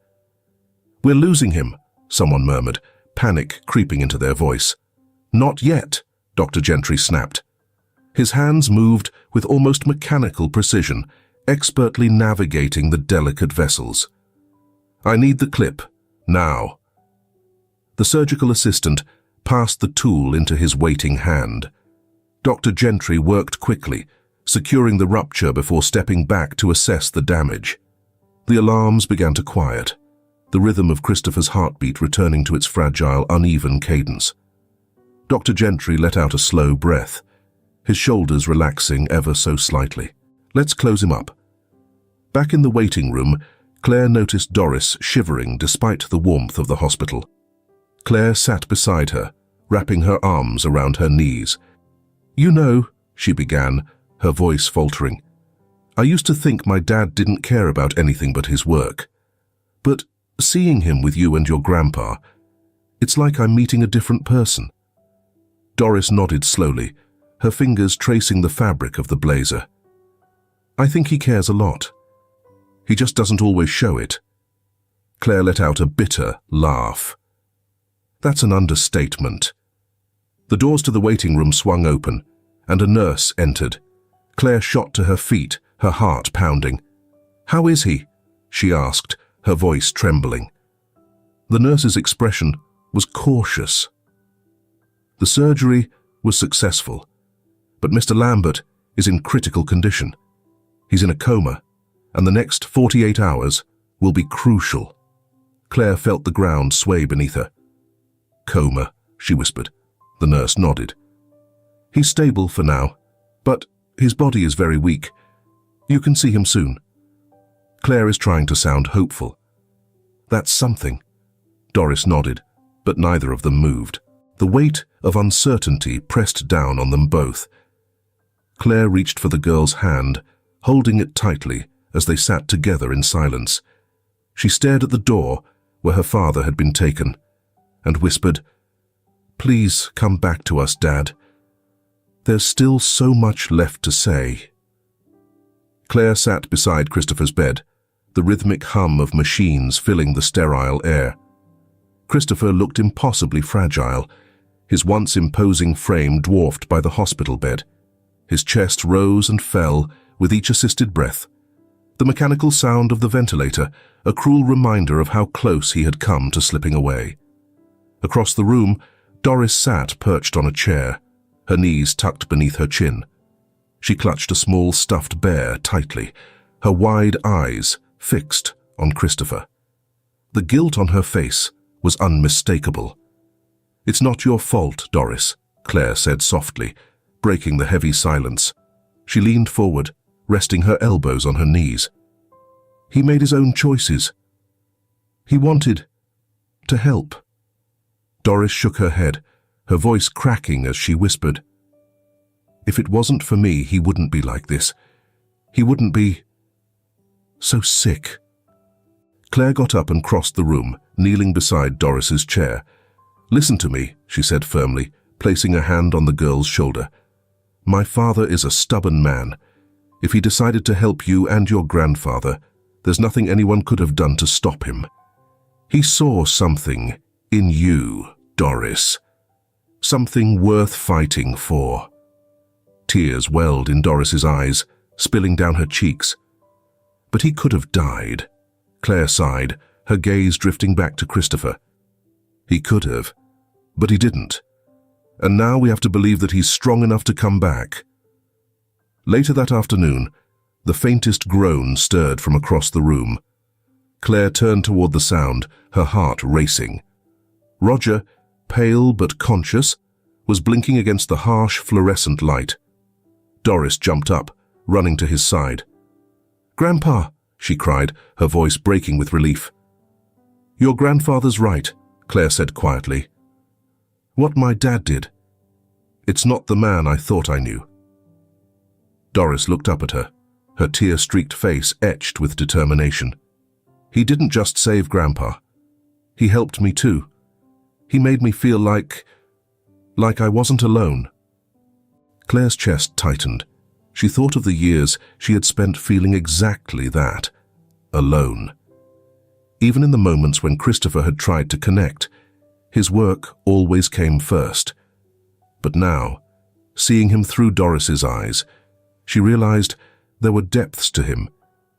"We're losing him," someone murmured, panic creeping into their voice. "Not yet," Dr. Gentry snapped. His hands moved with almost mechanical precision, expertly navigating the delicate vessels. "I need the clip, now." The surgical assistant passed the tool into his waiting hand. Dr. Gentry worked quickly, securing the rupture before stepping back to assess the damage. The alarms began to quiet, the rhythm of Christopher's heartbeat returning to its fragile, uneven cadence. Dr. Gentry let out a slow breath, his shoulders relaxing ever so slightly. "Let's close him up." Back in the waiting room, Claire noticed Doris shivering despite the warmth of the hospital. Claire sat beside her, wrapping her arms around her knees. "You know," she began, her voice faltering, "I used to think my dad didn't care about anything but his work. But seeing him with you and your grandpa, it's like I'm meeting a different person." Doris nodded slowly, her fingers tracing the fabric of the blazer. "I think he cares a lot. He just doesn't always show it." Claire let out a bitter laugh. "That's an understatement." The doors to the waiting room swung open, and a nurse entered. Claire shot to her feet, her heart pounding. "How is he?" she asked, her voice trembling. The nurse's expression was cautious. "The surgery was successful, but Mr. Lambert is in critical condition. He's in a coma, and the next 48 hours will be crucial." Claire felt the ground sway beneath her. "Coma," she whispered. The nurse nodded. "He's stable for now, but his body is very weak. You can see him soon." Claire is trying to sound hopeful. "That's something." Doris nodded, but neither of them moved. The weight of uncertainty pressed down on them both. Claire reached for the girl's hand, holding it tightly as they sat together in silence. She stared at the door where her father had been taken and whispered, "Please come back to us, Dad. There's still so much left to say." Claire sat beside Christopher's bed, the rhythmic hum of machines filling the sterile air. Christopher looked impossibly fragile, his once imposing frame dwarfed by the hospital bed. His chest rose and fell with each assisted breath. The mechanical sound of the ventilator, a cruel reminder of how close he had come to slipping away. Across the room, Doris sat perched on a chair, her knees tucked beneath her chin. She clutched a small stuffed bear tightly, her wide eyes fixed on Christopher. The guilt on her face was unmistakable. "It's not your fault, Doris," Claire said softly, breaking the heavy silence. She leaned forward, resting her elbows on her knees. "He made his own choices. He wanted to help." Doris shook her head, her voice cracking as she whispered, "If it wasn't for me, he wouldn't be like this. He wouldn't be so sick." Claire got up and crossed the room, kneeling beside Doris's chair. "Listen to me," she said firmly, placing a hand on the girl's shoulder. "My father is a stubborn man. If he decided to help you and your grandfather, there's nothing anyone could have done to stop him. He saw something in you, Doris. Something worth fighting for." Tears welled in Doris's eyes, spilling down her cheeks. "But he could have died," Claire sighed, her gaze drifting back to Christopher. "He could have, but he didn't. And now we have to believe that he's strong enough to come back." Later that afternoon, the faintest groan stirred from across the room. Claire turned toward the sound, her heart racing. Roger, pale but conscious, was blinking against the harsh fluorescent light. Doris jumped up, running to his side. "Grandpa," she cried, her voice breaking with relief. "Your grandfather's right," Claire said quietly. "What my dad did. It's not the man I thought I knew." Doris looked up at her, her tear-streaked face etched with determination. "He didn't just save Grandpa. He helped me too. He made me feel like I wasn't alone." Claire's chest tightened. She thought of the years she had spent feeling exactly that, alone. Even in the moments when Christopher had tried to connect, his work always came first. But now, seeing him through Doris's eyes, she realized there were depths to him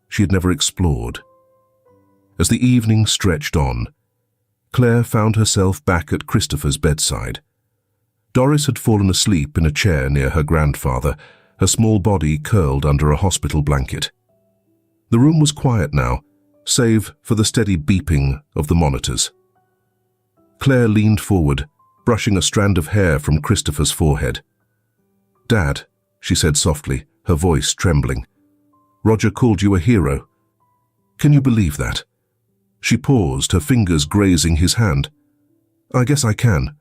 she had never explored. As the evening stretched on, Claire found herself back at Christopher's bedside. Doris had fallen asleep in a chair near her grandfather, her small body curled under a hospital blanket. The room was quiet now, save for the steady beeping of the monitors. Claire leaned forward, brushing a strand of hair from Christopher's forehead. "Dad," she said softly, her voice trembling, "Roger called you a hero. Can you believe that?" She paused, her fingers grazing his hand. "I guess I can.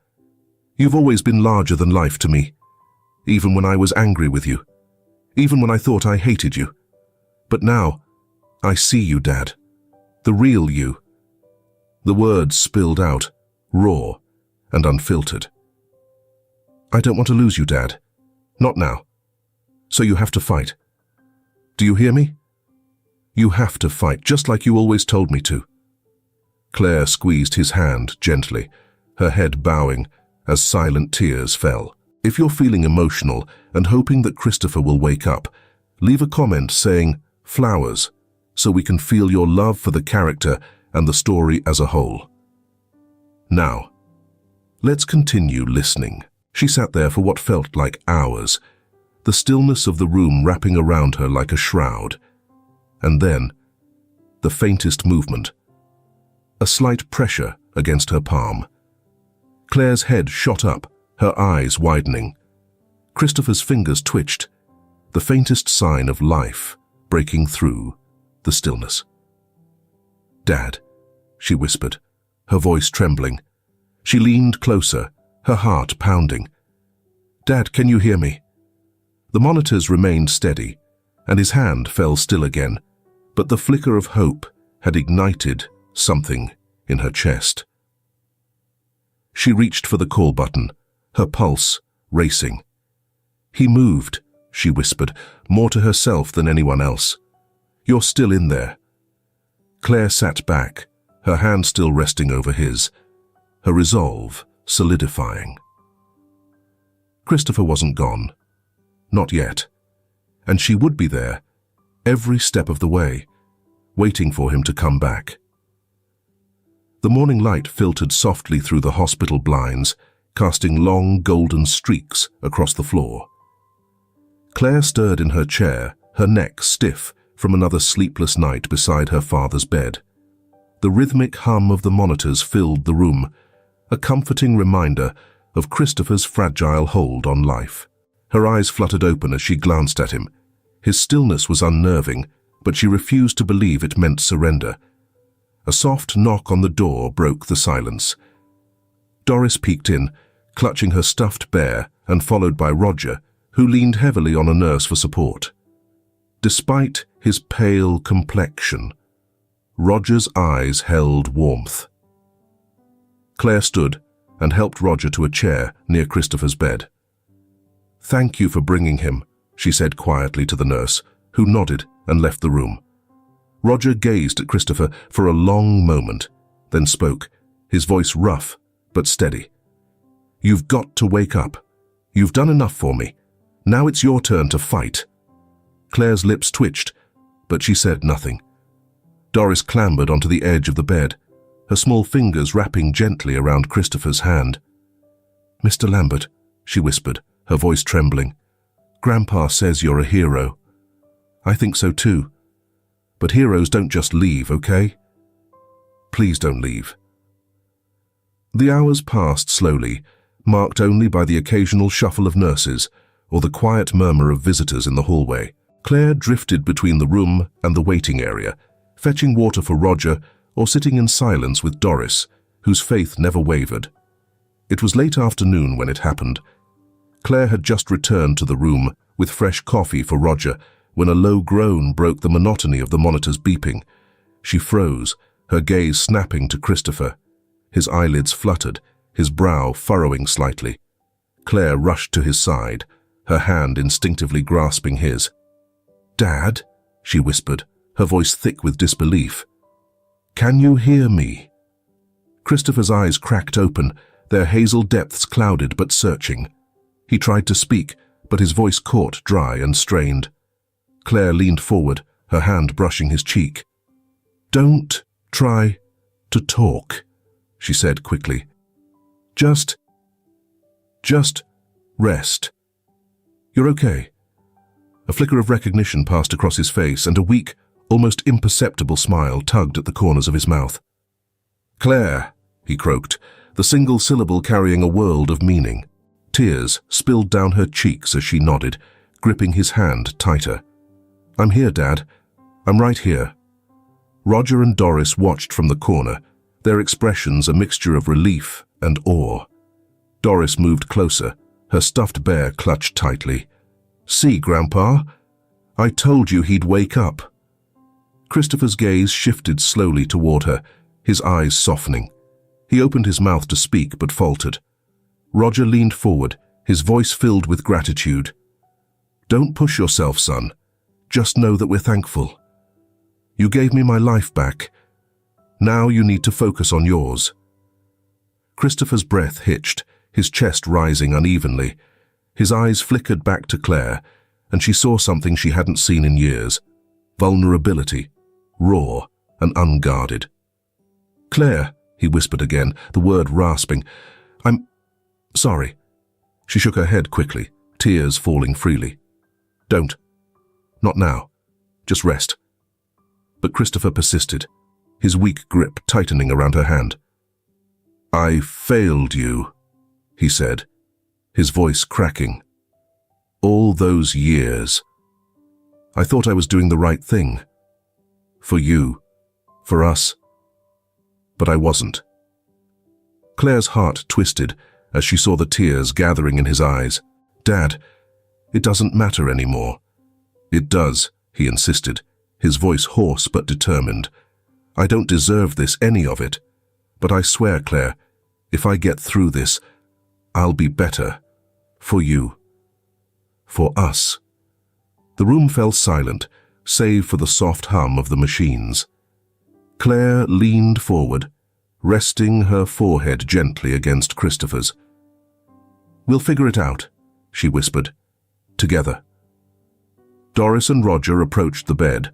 You've always been larger than life to me, even when I was angry with you, even when I thought I hated you. But now, I see you, Dad. The real you." The words spilled out, raw and unfiltered. "I don't want to lose you, Dad. Not now. So you have to fight. Do you hear me? You have to fight, just like you always told me to." Claire squeezed his hand gently, her head bowing as silent tears fell. If you're feeling emotional and hoping that Christopher will wake up, leave a comment saying "flowers" so we can feel your love for the character and the story as a whole. Now, let's continue listening. She sat there for what felt like hours, the stillness of the room wrapping around her like a shroud. And then, the faintest movement, a slight pressure against her palm. Claire's head shot up, her eyes widening. Christopher's fingers twitched, the faintest sign of life breaking through the stillness. "Dad," she whispered, her voice trembling. She leaned closer, her heart pounding. "Dad, can you hear me?" The monitors remained steady, and his hand fell still again, but the flicker of hope had ignited something in her chest. She reached for the call button, her pulse racing. "He moved," she whispered, more to herself than anyone else. "You're still in there." Claire sat back, her hand still resting over his, her resolve solidifying. Christopher wasn't gone. Not yet. And she would be there, every step of the way, waiting for him to come back. The morning light filtered softly through the hospital blinds, casting long golden streaks across the floor. Claire stirred in her chair, her neck stiff from another sleepless night beside her father's bed. The rhythmic hum of the monitors filled the room, a comforting reminder of Christopher's fragile hold on life. Her eyes fluttered open as she glanced at him. His stillness was unnerving, but she refused to believe it meant surrender. A soft knock on the door broke the silence. Doris peeked in, clutching her stuffed bear, and followed by Roger, who leaned heavily on a nurse for support. Despite his pale complexion, Roger's eyes held warmth. Claire stood and helped Roger to a chair near Christopher's bed. "Thank you for bringing him," she said quietly to the nurse, who nodded and left the room. Roger gazed at Christopher for a long moment, then spoke, his voice rough but steady. "You've got to wake up. You've done enough for me. Now it's your turn to fight." Claire's lips twitched, but she said nothing. Doris clambered onto the edge of the bed, her small fingers wrapping gently around Christopher's hand. "Mr. Lambert," she whispered, her voice trembling, "Grandpa says you're a hero. I think so too. But heroes don't just leave, okay? Please don't leave." The hours passed slowly, marked only by the occasional shuffle of nurses or the quiet murmur of visitors in the hallway. Claire drifted between the room and the waiting area, fetching water for Roger or sitting in silence with Doris, whose faith never wavered. It was late afternoon when it happened. Claire had just returned to the room with fresh coffee for Roger when a low groan broke the monotony of the monitor's beeping. She froze, her gaze snapping to Christopher. His eyelids fluttered, his brow furrowing slightly. Claire rushed to his side, her hand instinctively grasping his. "Dad," she whispered, her voice thick with disbelief. "Can you hear me?" Christopher's eyes cracked open, their hazel depths clouded but searching. He tried to speak, but his voice caught dry and strained. Claire leaned forward, her hand brushing his cheek. "Don't try to talk," she said quickly. Just rest. You're okay." A flicker of recognition passed across his face, and a weak, almost imperceptible smile tugged at the corners of his mouth. "Claire," he croaked, the single syllable carrying a world of meaning. Tears spilled down her cheeks as she nodded, gripping his hand tighter. "I'm here, Dad. I'm right here." Roger and Doris watched from the corner, their expressions a mixture of relief and awe. Doris moved closer, her stuffed bear clutched tightly. "See, Grandpa? I told you he'd wake up." Christopher's gaze shifted slowly toward her, his eyes softening. He opened his mouth to speak but faltered. Roger leaned forward, his voice filled with gratitude. "Don't push yourself, son. Just know that we're thankful. You gave me my life back. Now you need to focus on yours." Christopher's breath hitched, his chest rising unevenly. His eyes flickered back to Claire, and she saw something she hadn't seen in years. Vulnerability, raw and unguarded. "Claire," he whispered again, the word rasping. "I'm sorry." She shook her head quickly, tears falling freely. "Don't. Not now. Just rest." But Christopher persisted, his weak grip tightening around her hand. "I failed you," he said, his voice cracking. "All those years. I thought I was doing the right thing. For you, for us. But I wasn't." Claire's heart twisted as she saw the tears gathering in his eyes. "Dad, it doesn't matter anymore." "It does," he insisted, his voice hoarse but determined. "I don't deserve this, any of it. But I swear, Claire, if I get through this, I'll be better. For you. For us." The room fell silent, save for the soft hum of the machines. Claire leaned forward, resting her forehead gently against Christopher's. "We'll figure it out," she whispered. "Together." Doris and Roger approached the bed,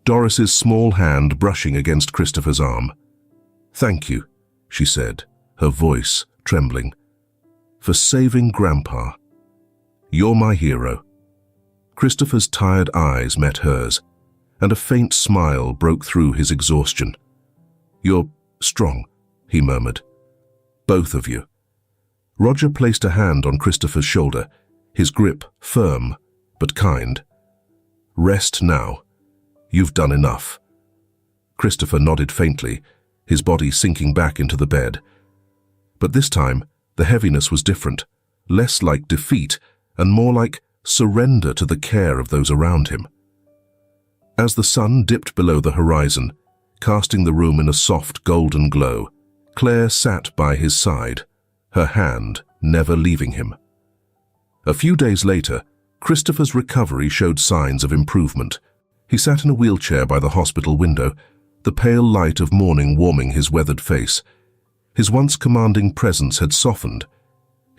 Doris's small hand brushing against Christopher's arm. "Thank you," she said, her voice trembling, "for saving Grandpa. You're my hero." Christopher's tired eyes met hers, and a faint smile broke through his exhaustion. "You're strong," he murmured. "Both of you." Roger placed a hand on Christopher's shoulder, his grip firm but kind. "Rest now. You've done enough." Christopher nodded faintly, his body sinking back into the bed. But this time, the heaviness was different, less like defeat and more like surrender to the care of those around him. As the sun dipped below the horizon, casting the room in a soft golden glow, Claire sat by his side, her hand never leaving him. A few days later, Christopher's recovery showed signs of improvement. He sat in a wheelchair by the hospital window, the pale light of morning warming his weathered face. His once commanding presence had softened.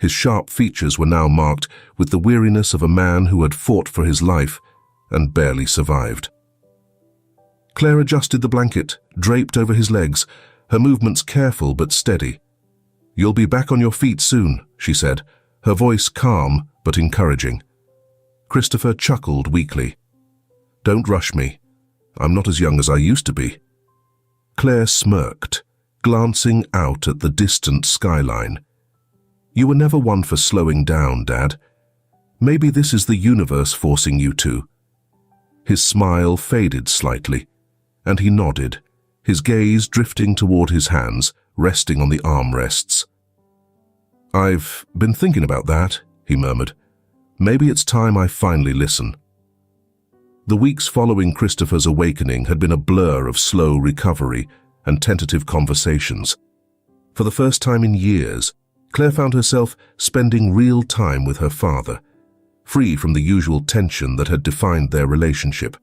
His sharp features were now marked with the weariness of a man who had fought for his life and barely survived. Claire adjusted the blanket, draped over his legs, her movements careful but steady. "You'll be back on your feet soon," she said, her voice calm but encouraging. Christopher chuckled weakly. "Don't rush me. I'm not as young as I used to be." Claire smirked, glancing out at the distant skyline. "You were never one for slowing down, Dad. Maybe this is the universe forcing you to." His smile faded slightly, and he nodded, his gaze drifting toward his hands, resting on the armrests. "I've been thinking about that," he murmured. "Maybe it's time I finally listen." The weeks following Christopher's awakening had been a blur of slow recovery and tentative conversations. For the first time in years, Claire found herself spending real time with her father, free from the usual tension that had defined their relationship.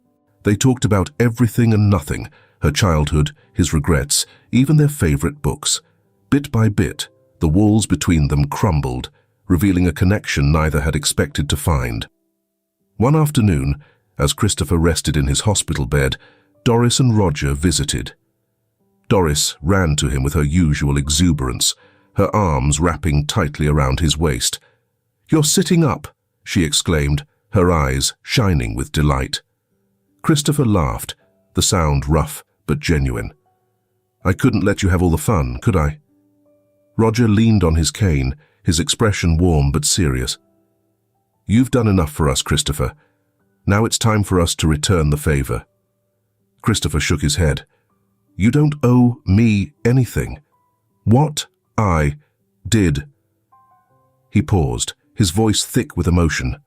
They talked about everything and nothing, her childhood, his regrets, even their favorite books. Bit by bit, the walls between them crumbled, revealing a connection neither had expected to find. One afternoon, as Christopher rested in his hospital bed, Doris and Roger visited. Doris ran to him with her usual exuberance, her arms wrapping tightly around his waist. "You're sitting up," she exclaimed, her eyes shining with delight. Christopher laughed, the sound rough but genuine. "I couldn't let you have all the fun, could I?" Roger leaned on his cane, his expression warm but serious. "You've done enough for us, Christopher. Now it's time for us to return the favor." Christopher shook his head. "You don't owe me anything. What I did." He paused, his voice thick with emotion.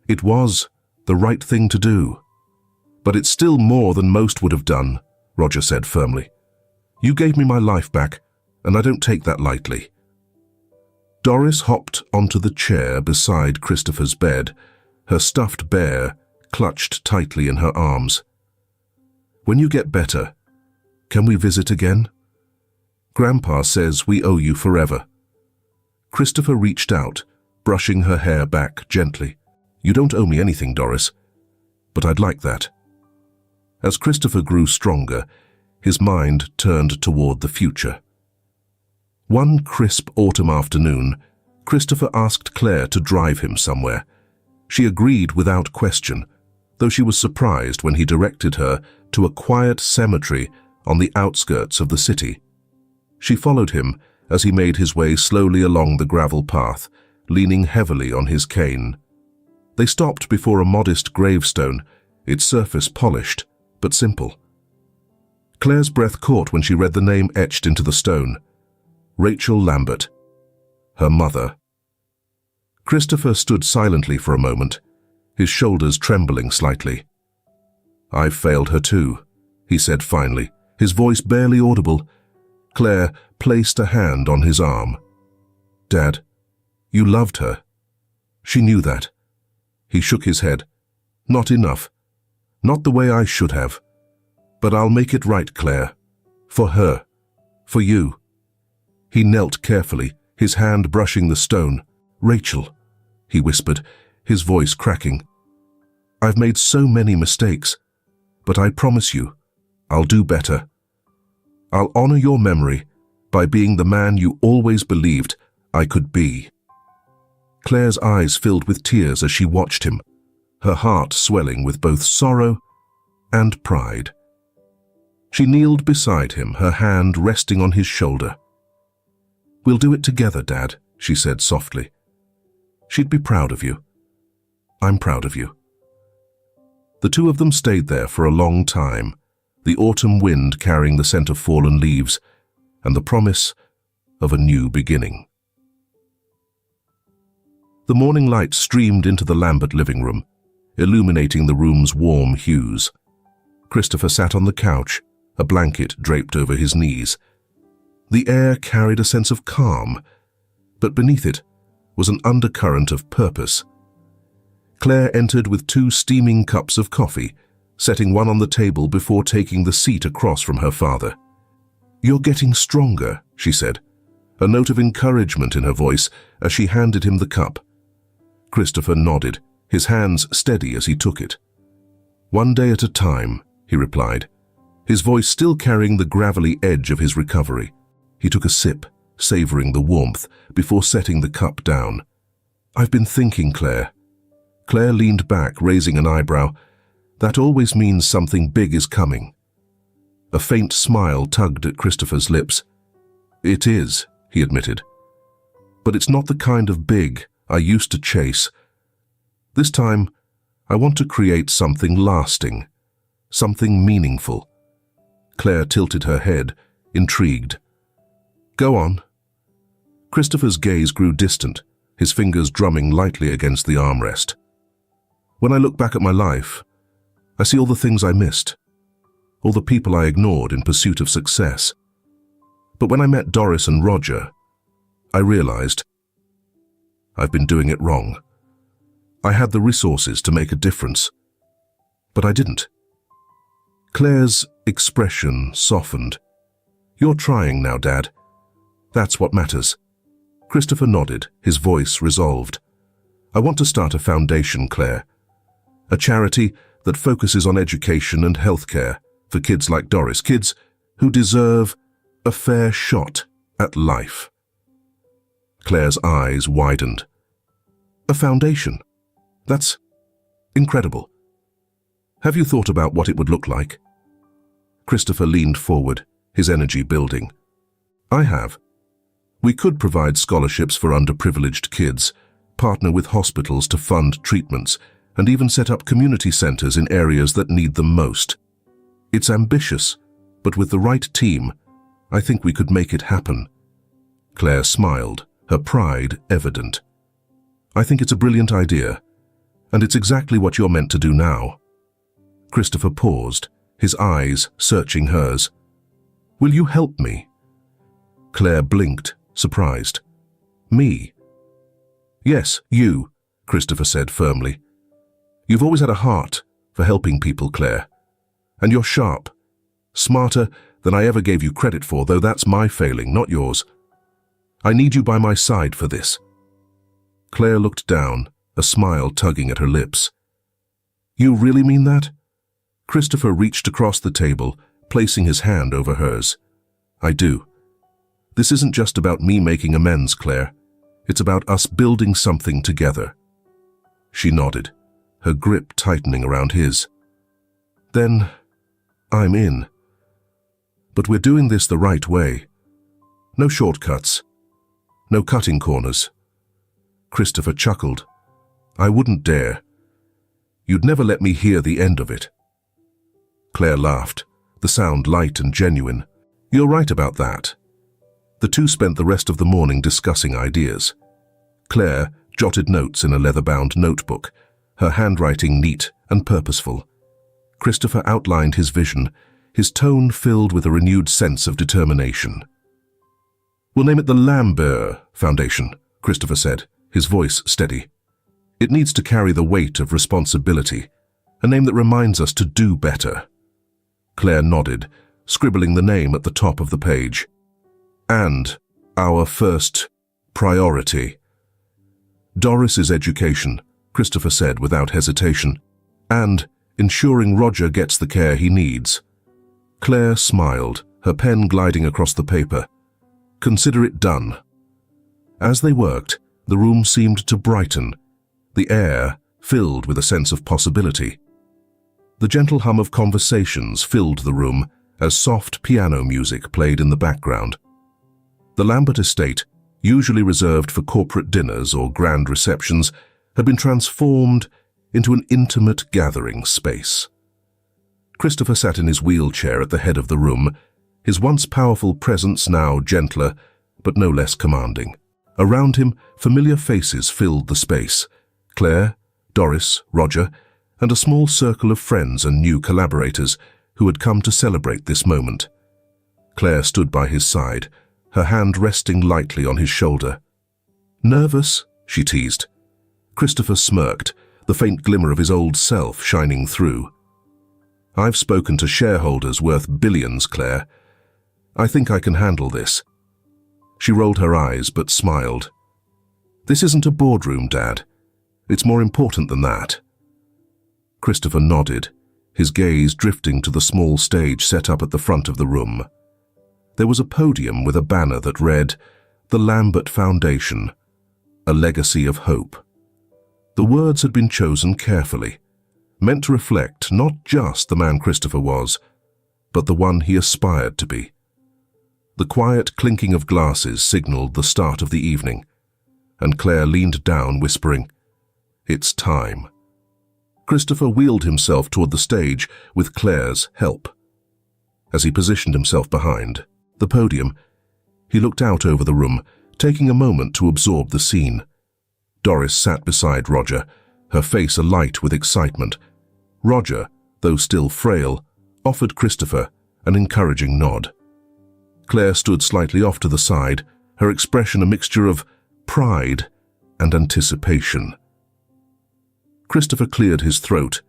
"It was the right thing to do. But it's still more than most would have done," Roger said firmly. "You gave me my life back, and I don't take that lightly." Doris hopped onto the chair beside Christopher's bed, her stuffed bear clutched tightly in her arms. "When you get better, can we visit again? Grandpa says we owe you forever." Christopher reached out, brushing her hair back gently. "You don't owe me anything, Doris, but I'd like that." As Christopher grew stronger, his mind turned toward the future. One crisp autumn afternoon, Christopher asked Claire to drive him somewhere. She agreed without question, though she was surprised when he directed her to a quiet cemetery on the outskirts of the city. She followed him as he made his way slowly along the gravel path, leaning heavily on his cane. They stopped before a modest gravestone, its surface polished but simple. Claire's breath caught when she read the name etched into the stone: Rachel Lambert, her mother. Christopher stood silently for a moment, his shoulders trembling slightly. "I've failed her too," he said finally, his voice barely audible. Claire placed a hand on his arm. "Dad, you loved her. She knew that." He shook his head. "Not enough. Not the way I should have. But I'll make it right, Claire. For her. For you." He knelt carefully, his hand brushing the stone. "Rachel," he whispered, his voice cracking. "I've made so many mistakes, but I promise you, I'll do better. I'll honor your memory by being the man you always believed I could be." Claire's eyes filled with tears as she watched him, her heart swelling with both sorrow and pride. She kneeled beside him, her hand resting on his shoulder. "We'll do it together, Dad," she said softly. "She'd be proud of you. I'm proud of you." The two of them stayed there for a long time, the autumn wind carrying the scent of fallen leaves and the promise of a new beginning. The morning light streamed into the Lambert living room, illuminating the room's warm hues. Christopher sat on the couch, a blanket draped over his knees. The air carried a sense of calm, but beneath it was an undercurrent of purpose. Claire entered with 2 steaming cups of coffee, setting one on the table before taking the seat across from her father. "You're getting stronger," she said, a note of encouragement in her voice as she handed him the cup. Christopher nodded, his hands steady as he took it. "One day at a time," he replied, his voice still carrying the gravelly edge of his recovery. He took a sip, savoring the warmth, before setting the cup down. "I've been thinking, Claire." Claire leaned back, raising an eyebrow. "That always means something big is coming." A faint smile tugged at Christopher's lips. "It is," he admitted. "But it's not the kind of big I used to chase. This time, I want to create something lasting, something meaningful." Claire tilted her head, intrigued. "Go on." Christopher's gaze grew distant, his fingers drumming lightly against the armrest. "When I look back at my life, I see all the things I missed, all the people I ignored in pursuit of success. But when I met Doris and Roger, I realized I've been doing it wrong. I had the resources to make a difference, but I didn't." Claire's expression softened. "You're trying now, Dad. That's what matters." Christopher nodded, his voice resolved. "I want to start a foundation, Claire. A charity that focuses on education and healthcare for kids like Doris, kids who deserve a fair shot at life." Claire's eyes widened. "A foundation? That's incredible. Have you thought about what it would look like?" Christopher leaned forward, his energy building. "I have. We could provide scholarships for underprivileged kids, partner with hospitals to fund treatments, and even set up community centers in areas that need them most. It's ambitious, but with the right team, I think we could make it happen." Claire smiled, her pride evident. "I think it's a brilliant idea, and it's exactly what you're meant to do now." Christopher paused, his eyes searching hers. "Will you help me?" Claire blinked, surprised. "Me?" "Yes, you," Christopher said firmly. "You've always had a heart for helping people, Claire. And you're sharp, smarter than I ever gave you credit for, though that's my failing, not yours. I need you by my side for this." Claire looked down, a smile tugging at her lips. "You really mean that?" Christopher reached across the table, placing his hand over hers. "I do. This isn't just about me making amends, Claire. It's about us building something together." She nodded, her grip tightening around his. "Then I'm in. But we're doing this the right way. No shortcuts. No cutting corners." Christopher chuckled. "I wouldn't dare. You'd never let me hear the end of it." Claire laughed, the sound light and genuine. "You're right about that." The two spent the rest of the morning discussing ideas. Claire jotted notes in a leather-bound notebook, her handwriting neat and purposeful. Christopher outlined his vision, his tone filled with a renewed sense of determination. "We'll name it the Lambert Foundation," Christopher said, his voice steady. "It needs to carry the weight of responsibility, a name that reminds us to do better." Claire nodded, scribbling the name at the top of the page. "And our first priority." "Doris's education," Christopher said without hesitation, "and ensuring Roger gets the care he needs." Claire smiled, her pen gliding across the paper. "Consider it done." As they worked, the room seemed to brighten, the air filled with a sense of possibility. The gentle hum of conversations filled the room as soft piano music played in the background. The Lambert estate, usually reserved for corporate dinners or grand receptions, had been transformed into an intimate gathering space. Christopher sat in his wheelchair at the head of the room, his once powerful presence now gentler, but no less commanding. Around him, familiar faces filled the space: Claire, Doris, Roger, and a small circle of friends and new collaborators who had come to celebrate this moment. Claire stood by his side, her hand resting lightly on his shoulder. "Nervous?" she teased. Christopher smirked, the faint glimmer of his old self shining through. "I've spoken to shareholders worth billions, Claire. I think I can handle this." She rolled her eyes but smiled. "This isn't a boardroom, Dad. It's more important than that." Christopher nodded, his gaze drifting to the small stage set up at the front of the room. There was a podium with a banner that read, "The Lambert Foundation, a legacy of hope." The words had been chosen carefully, meant to reflect not just the man Christopher was, but the one he aspired to be. The quiet clinking of glasses signaled the start of the evening, and Claire leaned down, whispering, "It's time." Christopher wheeled himself toward the stage with Claire's help. As he positioned himself behind the podium, he looked out over the room, taking a moment to absorb the scene. Doris sat beside Roger, her face alight with excitement. Roger, though still frail, offered Christopher an encouraging nod. Claire stood slightly off to the side, her expression a mixture of pride and anticipation. Christopher cleared his throat,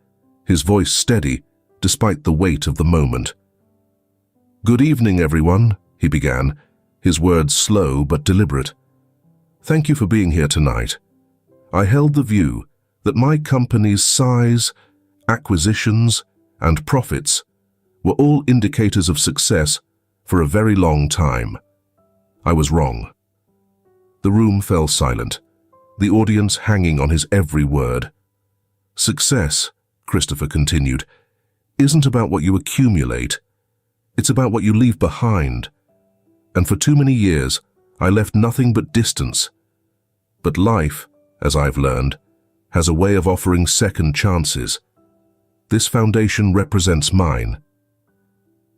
his voice steady despite the weight of the moment. "Good evening, everyone," he began, his words slow but deliberate. "Thank you for being here tonight. I held the view that my company's size, acquisitions, and profits were all indicators of success for a very long time. I was wrong." The room fell silent, the audience hanging on his every word. "Success," Christopher continued, "isn't about what you accumulate. It's about what you leave behind. And for too many years, I left nothing but distance. But life, as I've learned, has a way of offering second chances. This foundation represents mine."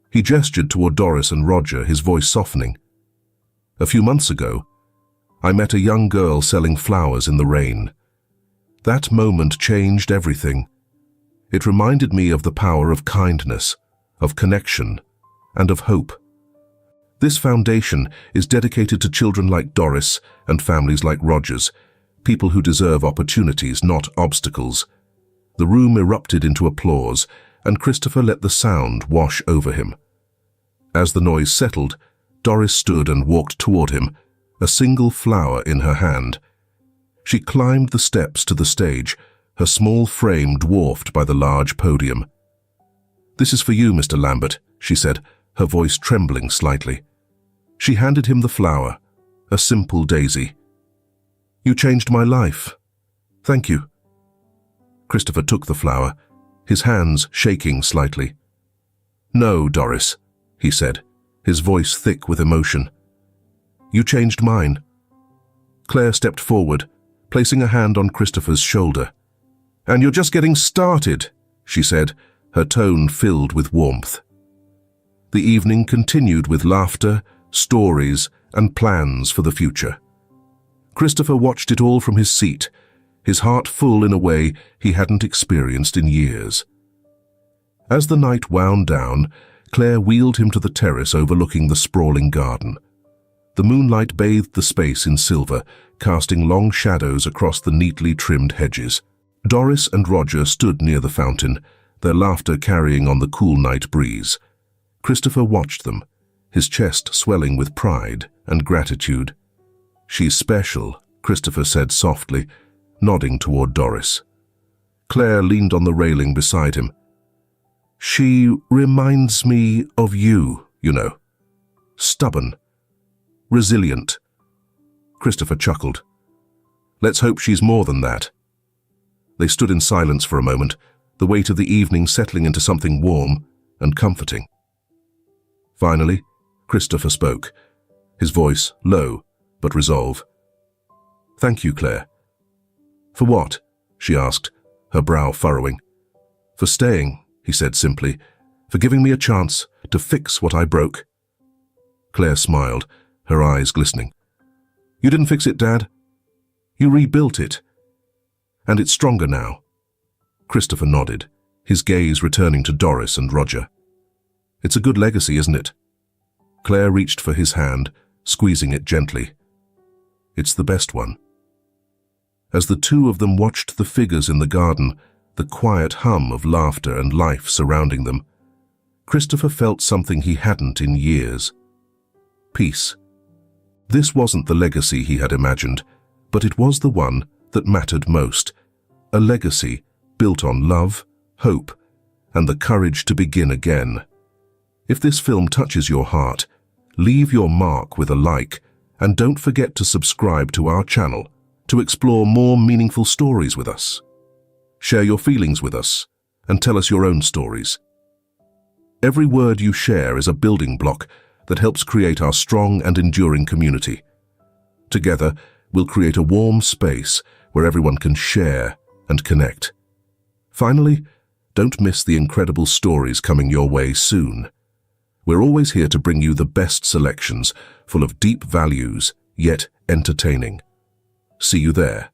He gestured toward Doris and Roger, his voice softening. "A few months ago, I met a young girl selling flowers in the rain. That moment changed everything. It reminded me of the power of kindness, of connection, and of hope. This foundation is dedicated to children like Doris and families like Roger's, people who deserve opportunities, not obstacles." The room erupted into applause, and Christopher let the sound wash over him. As the noise settled, Doris stood and walked toward him, a single flower in her hand. She climbed the steps to the stage, her small frame dwarfed by the large podium. "This is for you, Mr. Lambert," she said, her voice trembling slightly. She handed him the flower, a simple daisy. "You changed my life. Thank you." Christopher took the flower, his hands shaking slightly. "No, Doris," he said, his voice thick with emotion. "You changed mine." Claire stepped forward, placing a hand on Christopher's shoulder. "And you're just getting started," she said, her tone filled with warmth. The evening continued with laughter, stories, and plans for the future. Christopher watched it all from his seat, his heart full in a way he hadn't experienced in years. As the night wound down, Claire wheeled him to the terrace overlooking the sprawling garden. The moonlight bathed the space in silver, casting long shadows across the neatly trimmed hedges. Doris and Roger stood near the fountain, their laughter carrying on the cool night breeze. Christopher watched them, his chest swelling with pride and gratitude. "She's special," Christopher said softly, nodding toward Doris. Claire leaned on the railing beside him. "She reminds me of you, you know. Stubborn. Resilient." Christopher chuckled. "Let's hope she's more than that." They stood in silence for a moment, the weight of the evening settling into something warm and comforting. Finally, Christopher spoke, his voice low but resolve. "Thank you, Claire." "For what?" she asked, her brow furrowing. "For staying," he said simply, "for giving me a chance to fix what I broke." Claire smiled, her eyes glistening. "You didn't fix it, Dad. You rebuilt it. And it's stronger now." Christopher nodded, his gaze returning to Doris and Roger. "It's a good legacy, isn't it?" Claire reached for his hand, squeezing it gently. "It's the best one." As the two of them watched the figures in the garden, the quiet hum of laughter and life surrounding them, Christopher felt something he hadn't in years. Peace. This wasn't the legacy he had imagined, but it was the one that mattered most. A legacy built on love, hope, and the courage to begin again. If this film touches your heart, leave your mark with a like, and don't forget to subscribe to our channel to explore more meaningful stories with us. Share your feelings with us, and tell us your own stories. Every word you share is a building block that helps create our strong and enduring community. Together, we'll create a warm space where everyone can share and connect. Finally, don't miss the incredible stories coming your way soon. We're always here to bring you the best selections, full of deep values, yet entertaining. See you there.